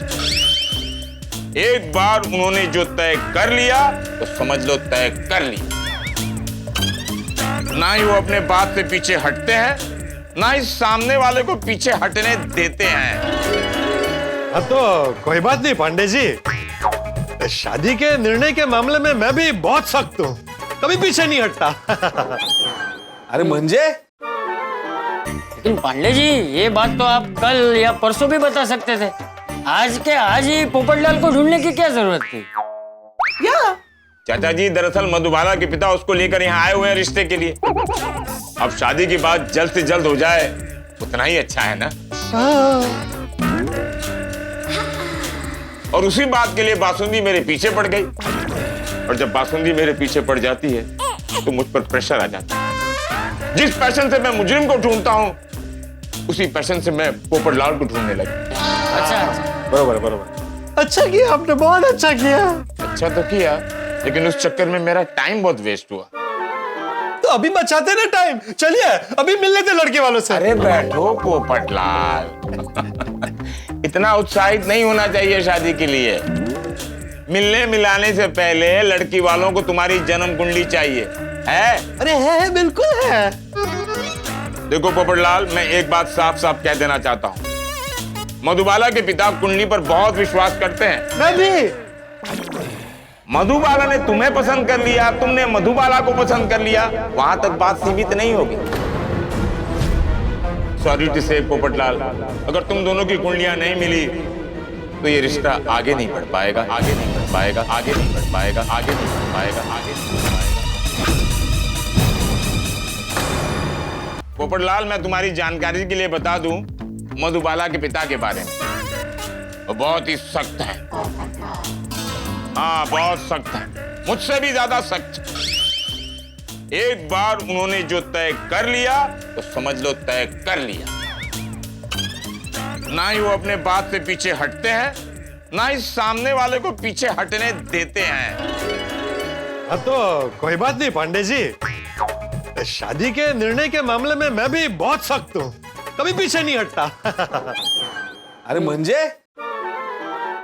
Speaker 2: एक बार उन्होंने जो तय कर लिया तो समझ लो तय कर लिया। ना ही वो अपने बात से पीछे हटते हैं, ना ही सामने वाले को पीछे हटने देते हैं।
Speaker 11: अब तो कोई बात नहीं पांडे जी, शादी के निर्णय के मामले में मैं भी बहुत सख्त हूँ, कभी पीछे नहीं हटता।
Speaker 4: अरे मंजे,
Speaker 8: लेकिन पांडे जी ये बात तो आप कल या परसों भी बता सकते थे, आज के आज ही पोपटलाल को ढूंढने की क्या जरूरत थी?
Speaker 6: या
Speaker 2: चाचा जी, दरअसल मधुबाला के पिता उसको लेकर यहाँ आए हुए हैं रिश्ते के लिए। अब शादी की बात जल्द से जल्द हो जाए उतना ही अच्छा है ना। और उसी बात के लिए बासुंदी मेरे पीछे पड़ गई, और जब बासुंदी मेरे पीछे पड़ जाती है तो मुझ पर प्रेशर आ जाता है। जिस पैशन से मैं मुजरिम को ढूंढता हूँ, उसी पैशन से मैं पोपटलाल को ढूंढने लगा।
Speaker 8: अच्छा
Speaker 11: बरोबर बरोबर, अच्छा किया आपने, बहुत अच्छा किया।
Speaker 2: अच्छा तो किया, लेकिन उस चक्कर में मेरा टाइम बहुत वेस्ट हुआ।
Speaker 11: तो अभी बचाते ना टाइम, चलिए अभी मिल लेते लड़के वालों से।
Speaker 2: अरे बैठो पोपटलाल, इतना उत्साहित नहीं होना चाहिए शादी के लिए। मिलने मिलाने से पहले लड़की वालों को तुम्हारी जन्म कुंडली चाहिए है?
Speaker 11: अरे है बिल्कुल है।
Speaker 2: देखो पोपटलाल, मैं एक बात साफ साफ कह देना चाहता हूँ, मधुबाला के पिता कुंडली पर बहुत विश्वास करते हैं।
Speaker 11: मैं भी।
Speaker 2: मधुबाला ने तुम्हें पसंद कर लिया, तुमने मधुबाला को पसंद कर लिया, वहां तक बात सीमित नहीं होगी। सॉरी टू से पोपटलाल, अगर तुम दोनों की कुंडलियां नहीं मिली तो ये रिश्ता आगे नहीं बढ़ पाएगा, आगे नहीं बढ़ पाएगा, आगे नहीं बढ़ पाएगा, आगे नहीं बढ़ पाएगा, आगे नहीं बढ़ पाएगा। पोपटलाल, मैं तुम्हारी जानकारी के लिए बता दूं मधुबाला के पिता के बारे में। वो बहुत ही सख्त है। हाँ बहुत सख्त है, मुझसे भी ज्यादा सख्त। एक बार उन्होंने जो तय कर लिया तो समझ लो तय कर लिया। ना ही वो अपने बात से पीछे हटते हैं, ना ही सामने वाले को पीछे हटने देते हैं।
Speaker 11: अब तो कोई बात नहीं पांडे जी, शादी के निर्णय के मामले में मैं भी बहुत सख्त हूँ, कभी पीछे नहीं हटता।
Speaker 4: अरे मंजे,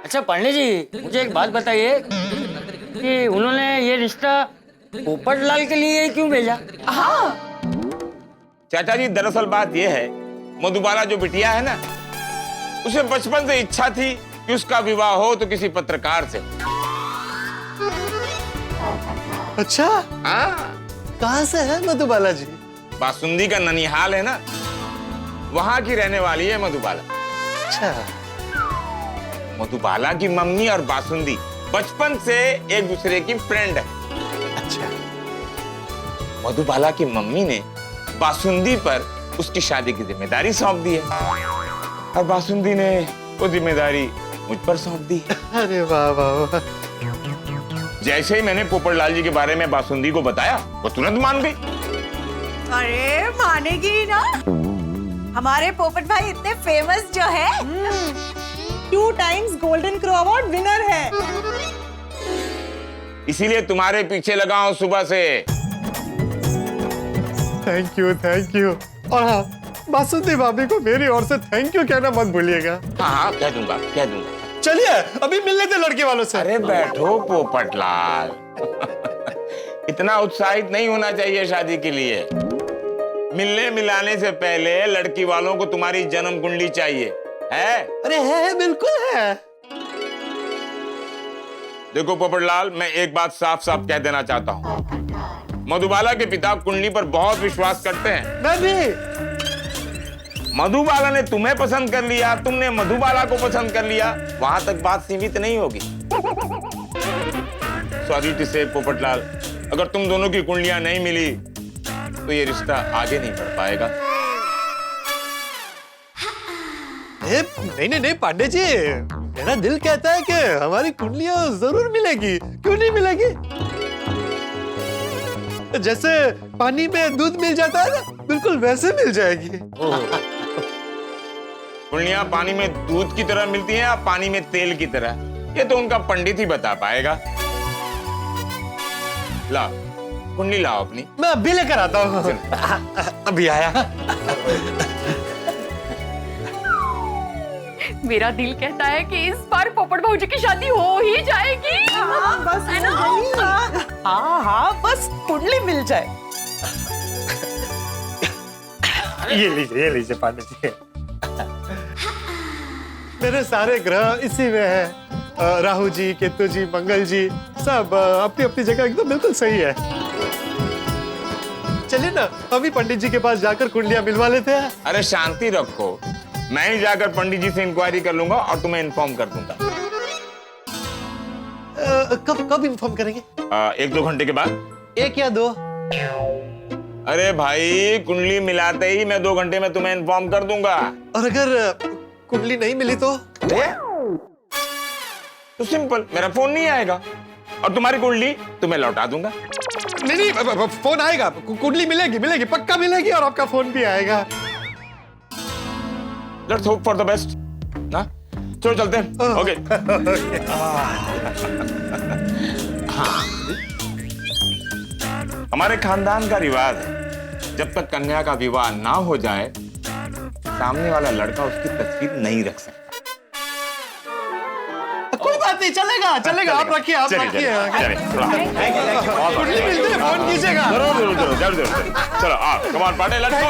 Speaker 8: अच्छा पांडे जी, मुझे एक बात बताइए कि उन्होंने ये रिश्ता पोपटलाल के लिए क्यों भेजा?
Speaker 6: हाँ
Speaker 2: चाचा जी, दरअसल बात यह है, मधुबाला जो बिटिया है ना, उसे बचपन से इच्छा थी कि उसका विवाह हो तो किसी पत्रकार से।
Speaker 11: अच्छा,
Speaker 2: हाँ,
Speaker 11: कहाँ से है मधुबाला जी?
Speaker 2: बासुंदी का ननिहाल है ना, वहां की रहने वाली है मधुबाला।
Speaker 11: अच्छा,
Speaker 2: मधुबाला की मम्मी और बासुंदी बचपन से एक दूसरे की फ्रेंड है।
Speaker 11: अच्छा।
Speaker 2: मधुबाला की मम्मी ने बासुंदी पर उसकी शादी की जिम्मेदारी सौंप दी है और बासुंदी ने वो जिम्मेदारी मुझ पर सौंप दी है।
Speaker 11: अरे वाह वाह वाह।
Speaker 2: जैसे ही मैंने पोपटलाल जी के बारे में बासुंदी को बताया, वो तुरंत मान गई।
Speaker 7: अरे मानेगी ना, हमारे पोपट भाई इतने फेमस जो है,
Speaker 10: 2 times golden crow award winner है।
Speaker 2: इसीलिए तुम्हारे पीछे लगा हूं सुबह से।
Speaker 11: Thank you. और हाँ, बासुंदी भाभी को मेरी ओर से थैंक यू कहना मत भूलिएगा।
Speaker 2: हाँ, कह दूंगा।
Speaker 11: चलिए अभी मिल लेते लड़के वालों से।
Speaker 2: अरे बैठो पोपटलाल। इतना उत्साहित नहीं होना चाहिए शादी के लिए। मिलने मिलाने से पहले लड़की वालों को तुम्हारी जन्म कुंडली चाहिए है?
Speaker 11: अरे है, बिल्कुल है।
Speaker 2: देखो पोपटलाल, मैं एक बात साफ साफ कह देना चाहता हूँ। मधुबाला के पिता कुंडली पर बहुत विश्वास करते हैं।
Speaker 11: मैं भी।
Speaker 2: मधुबाला ने तुम्हें पसंद कर लिया, तुमने मधुबाला को पसंद कर लिया, वहां तक बात सीमित नहीं होगी। सॉरी टू से पोपटलाल, अगर तुम दोनों की कुंडलियां नहीं मिली तो ये रिश्ता आगे नहीं बढ़ पाएगा।
Speaker 11: नहीं पांडे जी, मेरा दिल कहता है कि हमारी कुंडलियां जरूर मिलेगी। क्यों नहीं मिलेगी? जैसे पानी में दूध मिल जाता है ना, बिल्कुल वैसे मिल जाएगी।
Speaker 2: कुंडलियां पानी में दूध की तरह मिलती हैं या पानी में तेल की तरह, ये तो उनका पंडित ही बता पाएगा। लाओ कुंडली, लाओ अपनी।
Speaker 11: मैं अभी लेकर आता हूँ। अभी आया।
Speaker 3: मेरा दिल कहता है कि इस बार पोपट भाऊजी की शादी हो ही जाएगी।
Speaker 6: बस
Speaker 3: है ना?
Speaker 6: हाँ, बस कुंडली मिल जाए।
Speaker 11: ये लीजिए पांडे जी। मेरे सारे ग्रह इसी में है। राहु जी, केतु जी, मंगल जी, सब अपनी अपनी जगह एकदम बिल्कुल सही है। चलिए ना, अभी पंडित जी के पास जाकर कुंडलियां मिलवा लेते हैं।
Speaker 2: अरे शांति रखो, मैं ही जाकर पंडित जी से इंक्वायरी कर लूंगा और तुम्हें इन्फॉर्म कर दूंगा।
Speaker 11: कब इन्फॉर्म करेंगे?
Speaker 2: 1-2 घंटे के बाद।
Speaker 11: 1 या 2?
Speaker 2: अरे भाई, कुंडली मिलाते ही मैं 2 घंटे में तुम्हें इन्फॉर्म कर दूंगा।
Speaker 11: और अगर कुंडली नहीं मिली तो?
Speaker 2: तो सिंपल, मेरा फोन नहीं आएगा और तुम्हारी कुंडली तुम्हें लौटा दूंगा।
Speaker 11: नहीं, फोन आएगा, कुंडली मिलेगी, पक्का मिलेगी और आपका फोन भी आएगा।
Speaker 2: Let's hope for the best, ना? चलो चलते हैं। ओके। हमारे खानदान का रिवाज है, जब तक कन्या का विवाह ना हो जाए, सामने वाला लड़का उसकी तस्वीर नहीं रख सकता।
Speaker 11: कोई बात नहीं, चलेगा। आप रखिए। कुंडली मिलती है, फोन कीजिएगा।
Speaker 2: जरूर। चलो come on Pandey, let's go.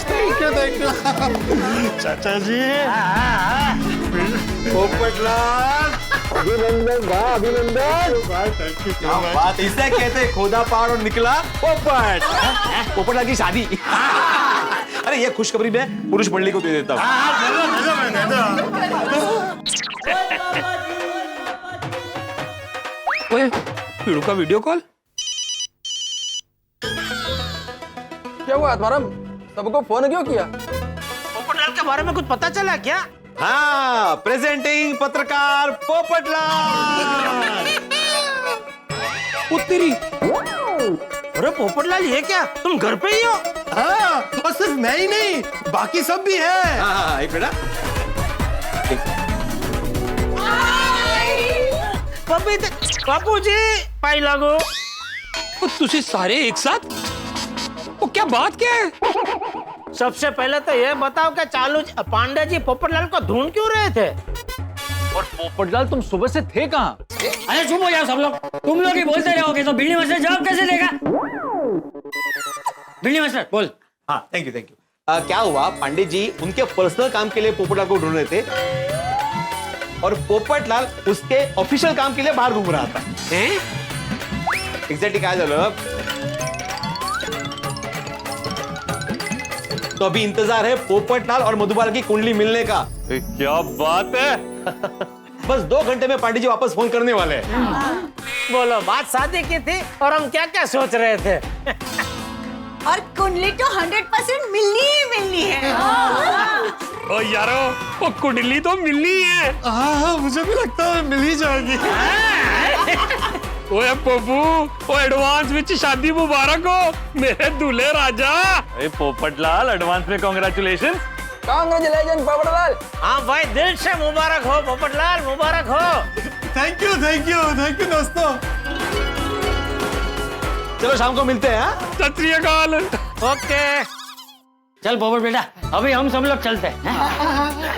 Speaker 11: Thank you. चाचा जी,
Speaker 4: पोपटलाल, अभिनंदन। बात इसे कहते खोदा पहाड़ और निकला पोपट। पोपटलाल की शादी। अरे ये खुशखबरी मैं पुरुष मंडली को दे देता हूँ।
Speaker 12: पीड़ू का वीडियो कॉल क्या हुआ? तुम्हारा सबको फोन क्यों किया?
Speaker 5: पोपटलाल के बारे में कुछ पता चला क्या?
Speaker 4: हाँ, प्रेजेंटिंग पत्रकार पोपटलाल।
Speaker 5: उत्तरी। अरे पोपटलाल, ये क्या, तुम घर पे ही हो?
Speaker 11: हाँ, और सिर्फ मैं ही नहीं, बाकी सब भी है।
Speaker 4: हाँ, एक मिनट।
Speaker 5: बापूजी, पाई लागो।
Speaker 12: तुझे सारे एक साथ? वो क्या बात क्या है?
Speaker 5: सबसे पहले तो ये बताओ कि चालू पांडे जी पोपटलाल को ढूंढ क्यों रहे थे?
Speaker 9: और पोपटलाल, तुम सुबह से थे कहाँ?
Speaker 8: अरे चुप हो जाओ सब लोग, तुम लोग ही बोलते रहोगे तो बिल्ली मास्टर जवाब कैसे देगा? बिल्ली मास्टर बोल।
Speaker 4: हाँ, थैंक यू। क्या हुआ, पंडित जी उनके पर्सनल काम के लिए पोपटलाल को ढूंढ रहे थे और पोपटलाल उसके ऑफिशियल काम के लिए बाहर घूम रहा था। एग्जैक्टली क्या चलो तो अभी इंतजार है पोपटलाल और मधुबाला की कुंडली मिलने का।
Speaker 9: क्या बात है।
Speaker 4: बस 2 घंटे में पांडे जी वापस फोन करने वाले हैं।
Speaker 5: बोलो, बात शादी की थी और हम क्या क्या सोच रहे थे।
Speaker 7: और कुंडली तो 100% मिलनी ही मिलनी है।
Speaker 9: ओ यारो, वो कुंडली तो मिलनी है।
Speaker 11: हाँ, मुझे भी लगता है मिल ही जाएगी।
Speaker 9: ओए पप्पू, वो एडवांस में शादी मुबारक हो मेरे दूल्हे राजा। ए पोपटलाल, एडवांस में कांग्रेचुलेशन।
Speaker 12: कांग्रेचुलेशन पोपटलाल।
Speaker 5: हाँ भाई, दिल से मुबारक हो पोपटलाल, मुबारक हो।
Speaker 11: थैंक यू दोस्तों।
Speaker 4: चलो शाम को मिलते हैं।
Speaker 9: सत श्री अकाल।
Speaker 8: ओके, चल पोपट बेटा, अभी हम सब लोग चलते हैं।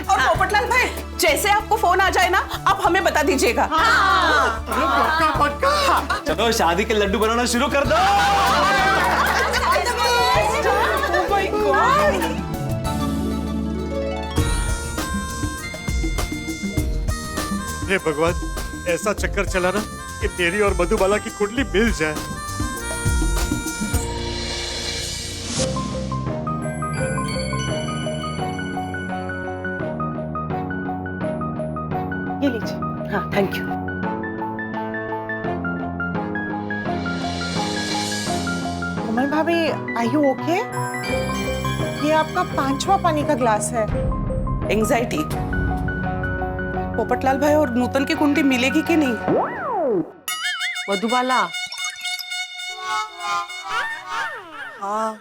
Speaker 6: और पोपटलाल भाई, जैसे आपको फोन आ जाए ना, आप हमें बता दीजिएगा।
Speaker 4: चलो शादी के लड्डू बनाना शुरू कर दो।
Speaker 11: हे भगवान, ऐसा चक्कर चला ना कि तेरी और मधुबाला की कुंडली मिल जाए।
Speaker 6: ये लीजिए। हाँ, थैंक यू। कोमल भाभी, आर यू ओके? ये आपका 5वां पानी का ग्लास है। एंजाइटी। पोपटलाल भाई और नूतन की कुंडली मिलेगी कि नहीं?
Speaker 3: मधुबाला,
Speaker 10: हाँ,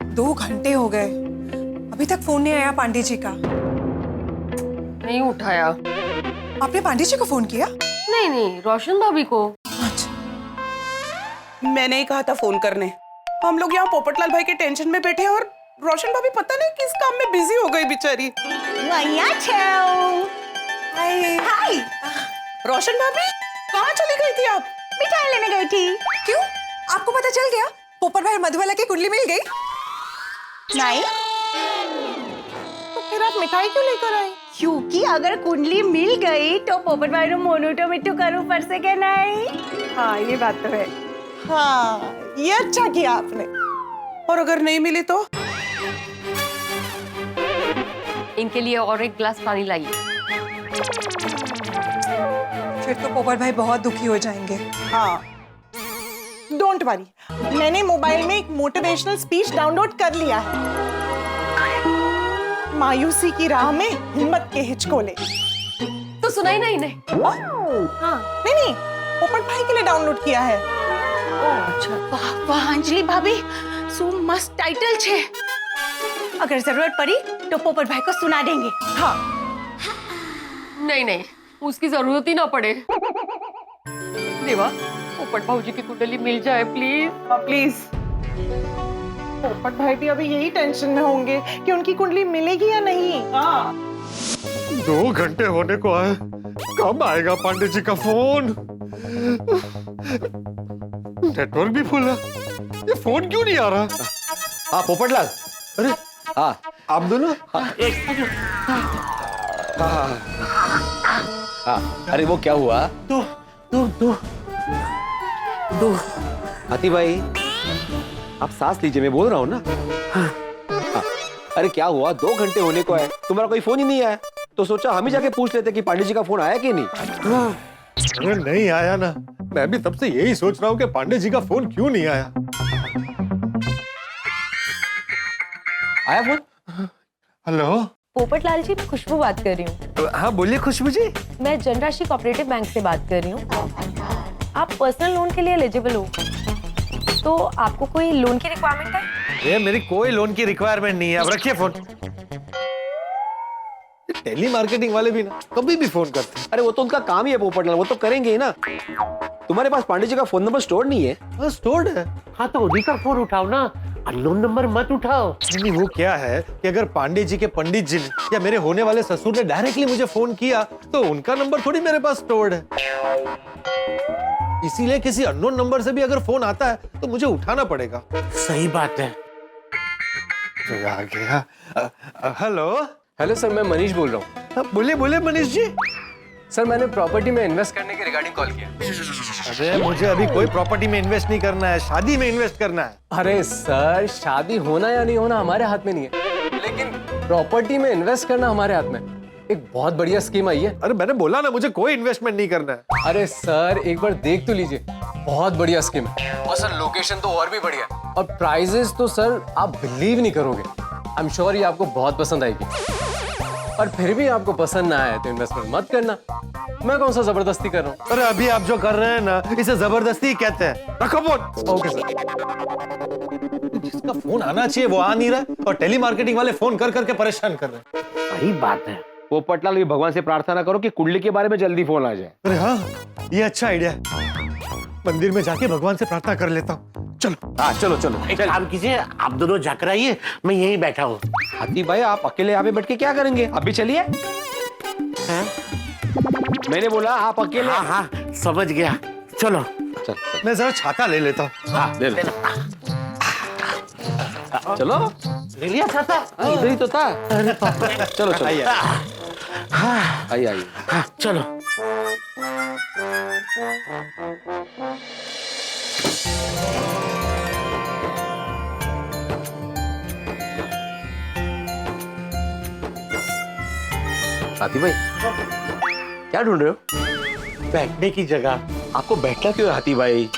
Speaker 10: 2 घंटे हो गए, अभी तक फोन नहीं आया पांडे जी का।
Speaker 3: नहीं उठाया।
Speaker 10: आपने पांडे जी को फोन किया?
Speaker 3: नहीं, रोशन भाभी को।
Speaker 6: मैंने ही कहा था फोन करने। हम लोग यहाँ पोपटलाल भाई के टेंशन में बैठे हैं और रोशन भाभी पता नहीं किस काम में बिजी हो गई बेचारी। हाय। रोशन भाभी, कहाँ चली गई थी आप?
Speaker 7: मिठाई लेने गई थी।
Speaker 10: क्यों? आपको पता चल गया पोपट भाई और मधुबाला की कुंडली मिल गई?
Speaker 7: नहीं,
Speaker 6: तो फिर आप मिठाई क्यों लेकर आई?
Speaker 7: क्योंकि अगर कुंडली मिल गई तो पोपट भाई नो मोनू तो मिट्टू करू पर से के नहीं।
Speaker 6: हाँ, ये बात तो है। हाँ, ये अच्छा किया आपने। और अगर नहीं मिली तो?
Speaker 3: इनके लिए और एक ग्लास पानी लाइए।
Speaker 10: फिर तो पोपट भाई बहुत दुखी हो जाएंगे।
Speaker 6: हाँ, डोंट वरी, मैंने मोबाइल में एक मोटिवेशनल स्पीच डाउनलोड कर लिया है। मायूसी की राह में हिम्मत के हिचकोले।
Speaker 3: तो सुनाई ना इन्हें।
Speaker 6: हाँ, नहीं, पोपट भाई के लिए डाउनलोड किया है।
Speaker 3: अच्छा,
Speaker 7: वाह अंजलि भाभी, सो मस्त टाइटल छे। अगर जरूरत पड़ी तो पोपट भाई को सुना देंगे।
Speaker 6: हाँ,
Speaker 3: नहीं, उसकी जरूरत ही ना पड़े। देवा, पोपट भाऊजी की कुंडली मिल जाए प्लीज।
Speaker 6: प्लीज। पोपट भाई भी अभी यही टेंशन में होंगे कि उनकी कुंडली मिलेगी या नहीं।
Speaker 11: 2 घंटे होने को आए, कब आएगा पांडे जी का फोन? नेटवर्क भी फुल है, ये फोन क्यों नहीं आ रहा?
Speaker 4: हाँ पोपटलाल, अरे हाँ
Speaker 11: आप दोनों?
Speaker 4: हाँ, अरे वो क्या हुआ?
Speaker 5: दो
Speaker 4: हाथी भाई, आप सांस लीजिए, मैं बोल रहा हूँ ना। हाँ, अरे क्या हुआ? 2 घंटे होने को है, तुम्हारा कोई फोन ही नहीं आया, तो सोचा हम ही जाके पूछ लेते कि पांडे जी का फोन आया कि नहीं।
Speaker 11: अरे नहीं आया ना, मैं भी तब से यही सोच रहा हूँ कि पांडे जी का फोन क्यों नहीं आया।
Speaker 4: आया फोन?
Speaker 11: हेलो,
Speaker 13: पोपटलाल जी, मैं खुशबू बात कर रही हूँ।
Speaker 11: हाँ बोलिए खुशबू जी।
Speaker 13: मैं जनराशि कोऑपरेटिव बैंक से बात कर रही हूँ। आप पर्सनल लोन के लिए एलिजिबल हो, तो आपको कोई लोन की रिक्वायरमेंट है?
Speaker 11: ये मेरी कोई लोन की रिक्वायरमेंट नहीं है, अब रखिए फोन। टेली मार्केटिंग वाले भी ना कभी भी फोन करते हैं।
Speaker 4: अरे वो तो उनका काम ही है पोपटलाल, वो तो करेंगे ही ना। तुम्हारे पास पांडे जी का फोन नंबर स्टोर नहीं है?
Speaker 11: हाँ स्टोर्ड है।
Speaker 5: हाँ तो उन्हीं का फोन उठाओ ना, अननोन नंबर मत उठाओ।
Speaker 11: नहीं, वो क्या है कि अगर पांडे जी के पंडित जी ने या मेरे होने वाले ससुर ने डायरेक्टली मुझे फोन किया तो उनका नंबर थोड़ी मेरे पास स्टोर्ड है। इसीलिए किसी अननोन नंबर से भी अगर फोन आता है तो मुझे उठाना पड़ेगा।
Speaker 5: सही बात है।
Speaker 11: तो आ गया। हेलो
Speaker 12: हेलो सर, मैं मनीष बोल रहा हूँ।
Speaker 11: बोलिए बोलिए मनीष जी।
Speaker 14: सर मैंने प्रॉपर्टी में इन्वेस्ट करने के रिगार्डिंग कॉल किया।
Speaker 11: अरे मुझे अभी कोई प्रॉपर्टी में इन्वेस्ट नहीं करना है, शादी में इन्वेस्ट करना है।
Speaker 14: अरे सर शादी होना या नहीं होना हमारे हाथ में नहीं है, लेकिन प्रॉपर्टी में इन्वेस्ट करना हमारे हाथ में। एक बहुत बढ़िया स्कीम आई है।
Speaker 11: अरे मैंने बोला ना मुझे कोई इन्वेस्टमेंट नहीं करना है।
Speaker 14: अरे सर एक बार देख तो लीजिए, बहुत बढ़िया स्कीम है। और सर लोकेशन तो और भी बढ़िया, और प्राइजेस तो सर आप बिलीव नहीं करोगे। आई एम श्योर ये आपको बहुत पसंद आएगी। और फिर भी आपको पसंद ना आए तो इन्वेस्टमेंट मत करना। मैं कौन सा जबरदस्ती कर रहा हूँ।
Speaker 11: अरे अभी आप जो कर रहे हैं ना, इसे जबरदस्ती कहते हैं। रखो फोन।
Speaker 14: Okay sir.
Speaker 11: जिसका फोन आना चाहिए वो आ नहीं रहा, और टेली मार्केटिंग वाले फोन कर करके परेशान कर रहे हैं।
Speaker 4: सही बात है। पोपटलाल, भगवान से प्रार्थना करो कि कुंडली के बारे में जल्दी फोन आ जाए।
Speaker 11: अरे हाँ, ये अच्छा आइडिया है। मंदिर में जाके भगवान से प्रार्थना कर लेता हूँ। चलो।
Speaker 4: हाँ चलो चलो।
Speaker 5: एक काम कीजिए, आप दोनों जाकर आइए, मैं यहीं बैठा हूँ।
Speaker 4: हाथी भाई आप अकेले यहाँ पे बैठ के क्या करेंगे? आप भी चलिए। मैंने बोला आप अकेले।
Speaker 5: हाँ हाँ समझ गया, चलो।
Speaker 4: चल
Speaker 11: मैं जरा छाता ले लेता हूँ।
Speaker 4: हाँ ले लो। चलो
Speaker 5: ले लिया छाता?
Speaker 4: इधर ही तो था। चलो चलो आइए आइए आइए।
Speaker 5: हाँ चलो।
Speaker 4: हाथी भाई क्या ढूंढ रहे हो?
Speaker 5: बैठने की जगह।
Speaker 4: आपको बैठना क्यों है हाथी भाई?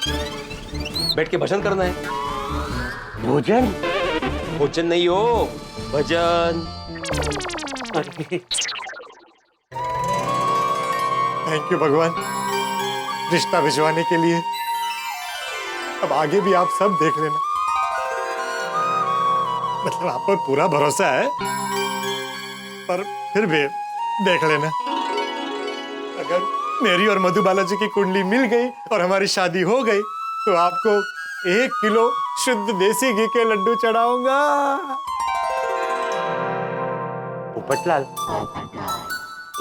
Speaker 4: बैठ के भजन करना है।
Speaker 5: भोजन?
Speaker 4: भोजन नहीं हो, भजन।
Speaker 11: थैंक यू भगवान रिश्ता भिजवाने के लिए। अब आगे भी आप सब देख लेना। मतलब आप पर पूरा भरोसा है, पर फिर भी देख लेना। अगर मेरी और मधुबाला जी की कुंडली मिल गई और हमारी शादी हो गई तो आपको 1 किलो शुद्ध देसी घी के लड्डू चढ़ाऊंगा।
Speaker 5: पोपटलाल,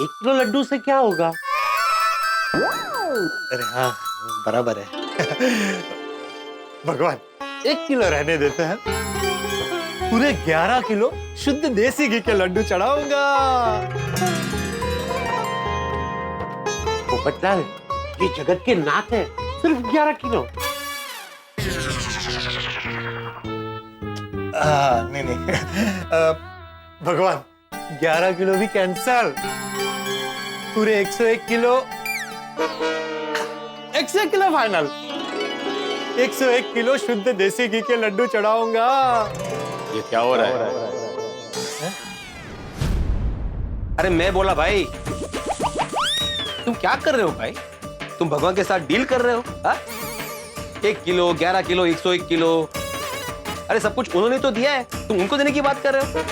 Speaker 5: 1 किलो लड्डू से क्या होगा?
Speaker 11: अरे हाँ बराबर है। भगवान 1 किलो रहने देते हैं, पूरे 11 किलो शुद्ध देसी घी के लड्डू चढ़ाऊंगा।
Speaker 5: पोपटलाल, ये जगत के नाथ है, सिर्फ 11 किलो।
Speaker 11: नहीं भगवान 11 किलो भी कैंसल, पूरे 101 किलो 101 किलो फाइनल। 101 किलो शुद्ध देसी घी के लड्डू चढ़ाऊंगा।
Speaker 4: ये क्या हो रहा है? अरे मैं बोला भाई, तुम क्या कर रहे हो भाई? तुम भगवान के साथ डील कर रहे हो? हा? 1 किलो 11 किलो 101 किलो, अरे सब कुछ उन्होंने तो दिया है, तुम उनको देने की बात कर रहे हो?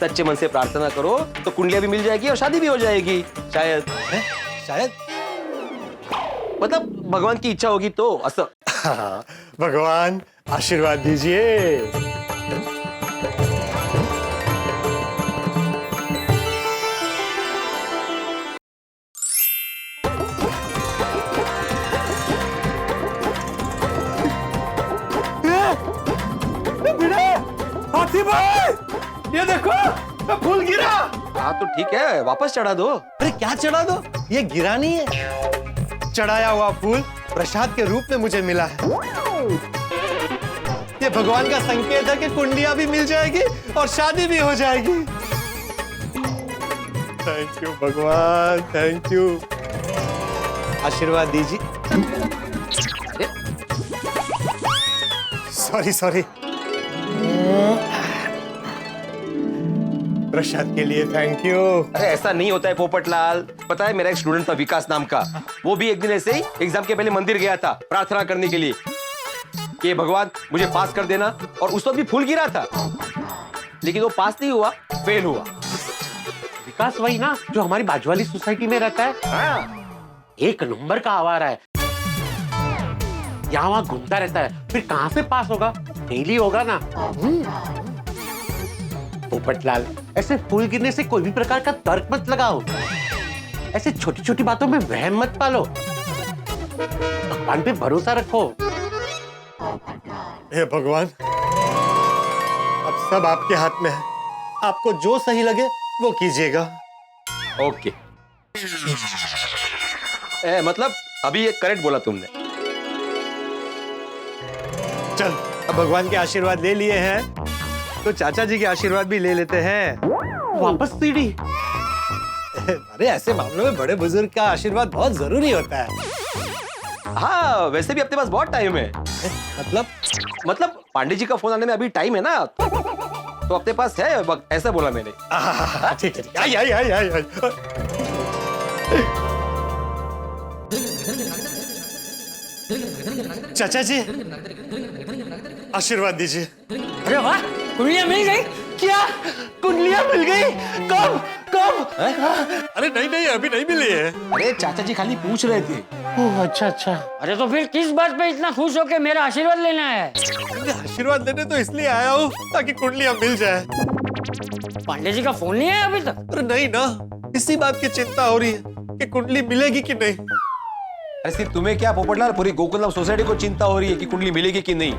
Speaker 4: सच्चे मन से प्रार्थना करो तो कुंडलियां भी मिल जाएगी और शादी भी हो जाएगी शायद।
Speaker 11: शायद
Speaker 4: मतलब भगवान की इच्छा होगी तो। असं
Speaker 11: हाँ, भगवान आशीर्वाद दीजिए। हाथी भाई ये देखो फूल गिरा।
Speaker 4: हाँ तो ठीक है, वापस चढ़ा दो।
Speaker 11: अरे क्या चढ़ा दो, ये गिरा नहीं है। चढ़ाया हुआ फूल प्रसाद के रूप में मुझे मिला है। ये भगवान का संकेत है कि कुंडिया भी मिल जाएगी और शादी भी हो जाएगी। थैंक यू भगवान, थैंक यू। आशीर्वाद दीजिए। Sorry sorry. प्रसाद के लिए थैंक यू।
Speaker 4: अरे ऐसा नहीं होता है पोपटलाल। पता है मेरा एक स्टूडेंट था विकास नाम का, वो भी एक दिन ऐसे ही एग्जाम के पहले मंदिर गया था प्रार्थना करने के लिए कि भगवान मुझे पास कर देना, और उस वक्त भी फूल गिरा था, लेकिन वो पास नहीं हुआ, फेल हुआ।
Speaker 5: विकास वही ना जो हमारी बाजू वाली सोसाइटी में रहता है?
Speaker 4: हाँ।
Speaker 5: 1 नंबर का आवारा है, यहाँ वहाँ घूमता रहता है, फिर कहाँ से पास होगा? डेली होगा ना। पोपटलाल, ऐसे फूल गिरने से कोई भी प्रकार का तर्क मत लगाओ। ऐसे छोटी छोटी बातों में वहम मत पालो, भगवान पे भरोसा रखो।
Speaker 11: हे भगवान, अब सब आपके हाथ में है। आपको जो सही लगे वो कीजिएगा।
Speaker 4: ओके। मतलब अभी ये करेक्ट बोला तुमने।
Speaker 11: चल, अब भगवान के आशीर्वाद ले लिए हैं तो चाचा जी के आशीर्वाद भी ले लेते हैं। वापस सीढ़ी। अरे ऐसे मामलों में बड़े बुजुर्ग का आशीर्वाद बहुत जरूरी होता है।
Speaker 4: हाँ, वैसे भी अपने पास बहुत टाइम है। मतलब पांडे जी का फोन आने में अभी टाइम है ना, तो अपने पास है वक्त, ऐसा बोला मैंने।
Speaker 11: ठीक है, आई। चाचा जी आशीर्वाद दीजिए।
Speaker 8: अरे वाह, कुंडलियां मिल गई।
Speaker 11: क्या कुंडलियां मिल गई? कब कब? अरे नहीं अभी नहीं मिली है।
Speaker 4: अरे चाचा जी खाली पूछ रहे थे।
Speaker 11: ओह अच्छा।
Speaker 8: अरे तो फिर किस बात पे इतना खुश होके मेरा आशीर्वाद लेना है?
Speaker 11: आशीर्वाद लेने तो इसलिए आया हूँ ताकि कुंडलियां मिल जाए।
Speaker 8: पांडे जी का फोन नहीं आया अभी तक?
Speaker 11: अरे नहीं ना, इसी बात की चिंता हो रही है कि कुंडली मिलेगी कि नहीं।
Speaker 4: अरे सिर्फ तुम्हें क्या पोपटलाल, पूरी गोकुलम सोसाइटी को चिंता हो रही है कि कुंडली मिलेगी कि नहीं।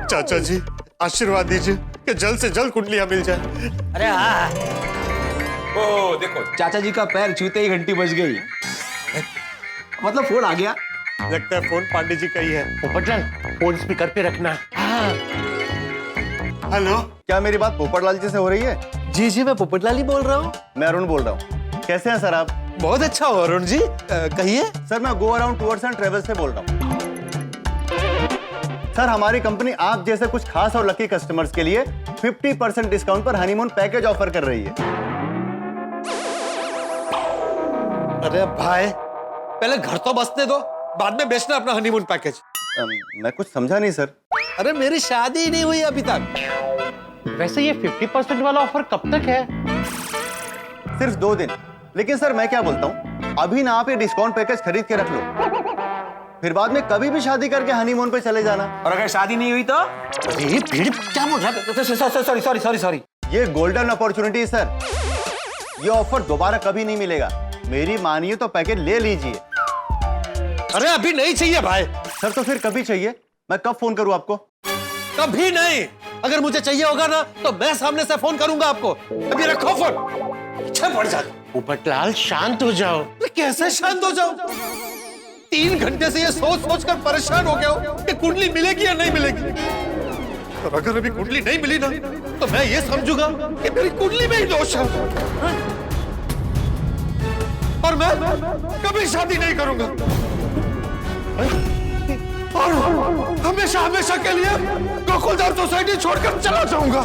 Speaker 11: चाचा जी आशीर्वाद दीजिए कि जल्द से जल्द कुंडलियां मिल जाए।
Speaker 8: अरे हाँ।
Speaker 4: ओ देखो, चाचा जी का पैर छूते ही घंटी बज गई। मतलब फोन आ गया।
Speaker 11: लगता है फोन पांडे जी का ही है।
Speaker 5: पोपटलाल, फोन स्पीकर पे रखना।
Speaker 11: हेलो,
Speaker 15: क्या मेरी बात पोपटलाल जी से हो रही है?
Speaker 11: जी मैं पोपटलाल ही बोल रहा हूँ।
Speaker 15: मैं अरुण बोल रहा हूँ। कैसे हैं सर आप?
Speaker 11: बहुत अच्छा हो अरुण जी, कहिए।
Speaker 15: सर मैं go around tours and travel से बोल रहा हूँ। सर हमारी कंपनी आप जैसे कुछ खास और लकी कस्टमर्स के लिए 50% डिस्काउंट पर हनीमून पैकेज ऑफर कर रही है।
Speaker 11: अरे भाई, पहले घर तो बसने दो, बाद में बेचना अपना हनीमून पैकेज।
Speaker 15: मैं कुछ समझा नहीं सर।
Speaker 11: अरे मेरी शादी ही नहीं हुई अभी तक।
Speaker 5: वैसे ये 50% वाला ऑफर कब तक है?
Speaker 15: सिर्फ 2 दिन। लेकिन सर मैं क्या बोलता हूँ, अभी ना आप ये डिस्काउंट पैकेज खरीद के रख लो, फिर बाद में कभी भी शादी करके हनीमून पे चले जाना।
Speaker 4: और अगर शादी नहीं हुई तो?
Speaker 5: ये भीड़ क्या बोल रहा है?
Speaker 15: सॉरी, ये गोल्डन अपॉर्चुनिटी सर, ये ऑफर दोबारा कभी नहीं मिलेगा। मेरी मानिए तो पैकेज ले लीजिए।
Speaker 11: अरे अभी नहीं चाहिए भाई।
Speaker 15: सर तो फिर कभी चाहिए? मैं कब फोन करूं आपको?
Speaker 11: कभी नहीं। अगर मुझे चाहिए होगा ना तो मैं सामने से फोन करूंगा आपको। अभी रखो फोन, पीछे पड़ जा।
Speaker 5: पोपटलाल शांत हो जाओ।
Speaker 11: कैसे शांत हो जाओ? 3 घंटे से ये सोच कर परेशान हो गया हूं कि कुंडली मिलेगी या नहीं मिलेगी। और अगर अभी कुंडली नहीं मिली ना तो मैं ये समझूंगा कि मेरी कुंडली में ही दोष है, और मैं कभी शादी नहीं करूंगा, और हमेशा के लिए गोकुलधाम सोसाइटी छोड़कर चला जाऊंगा।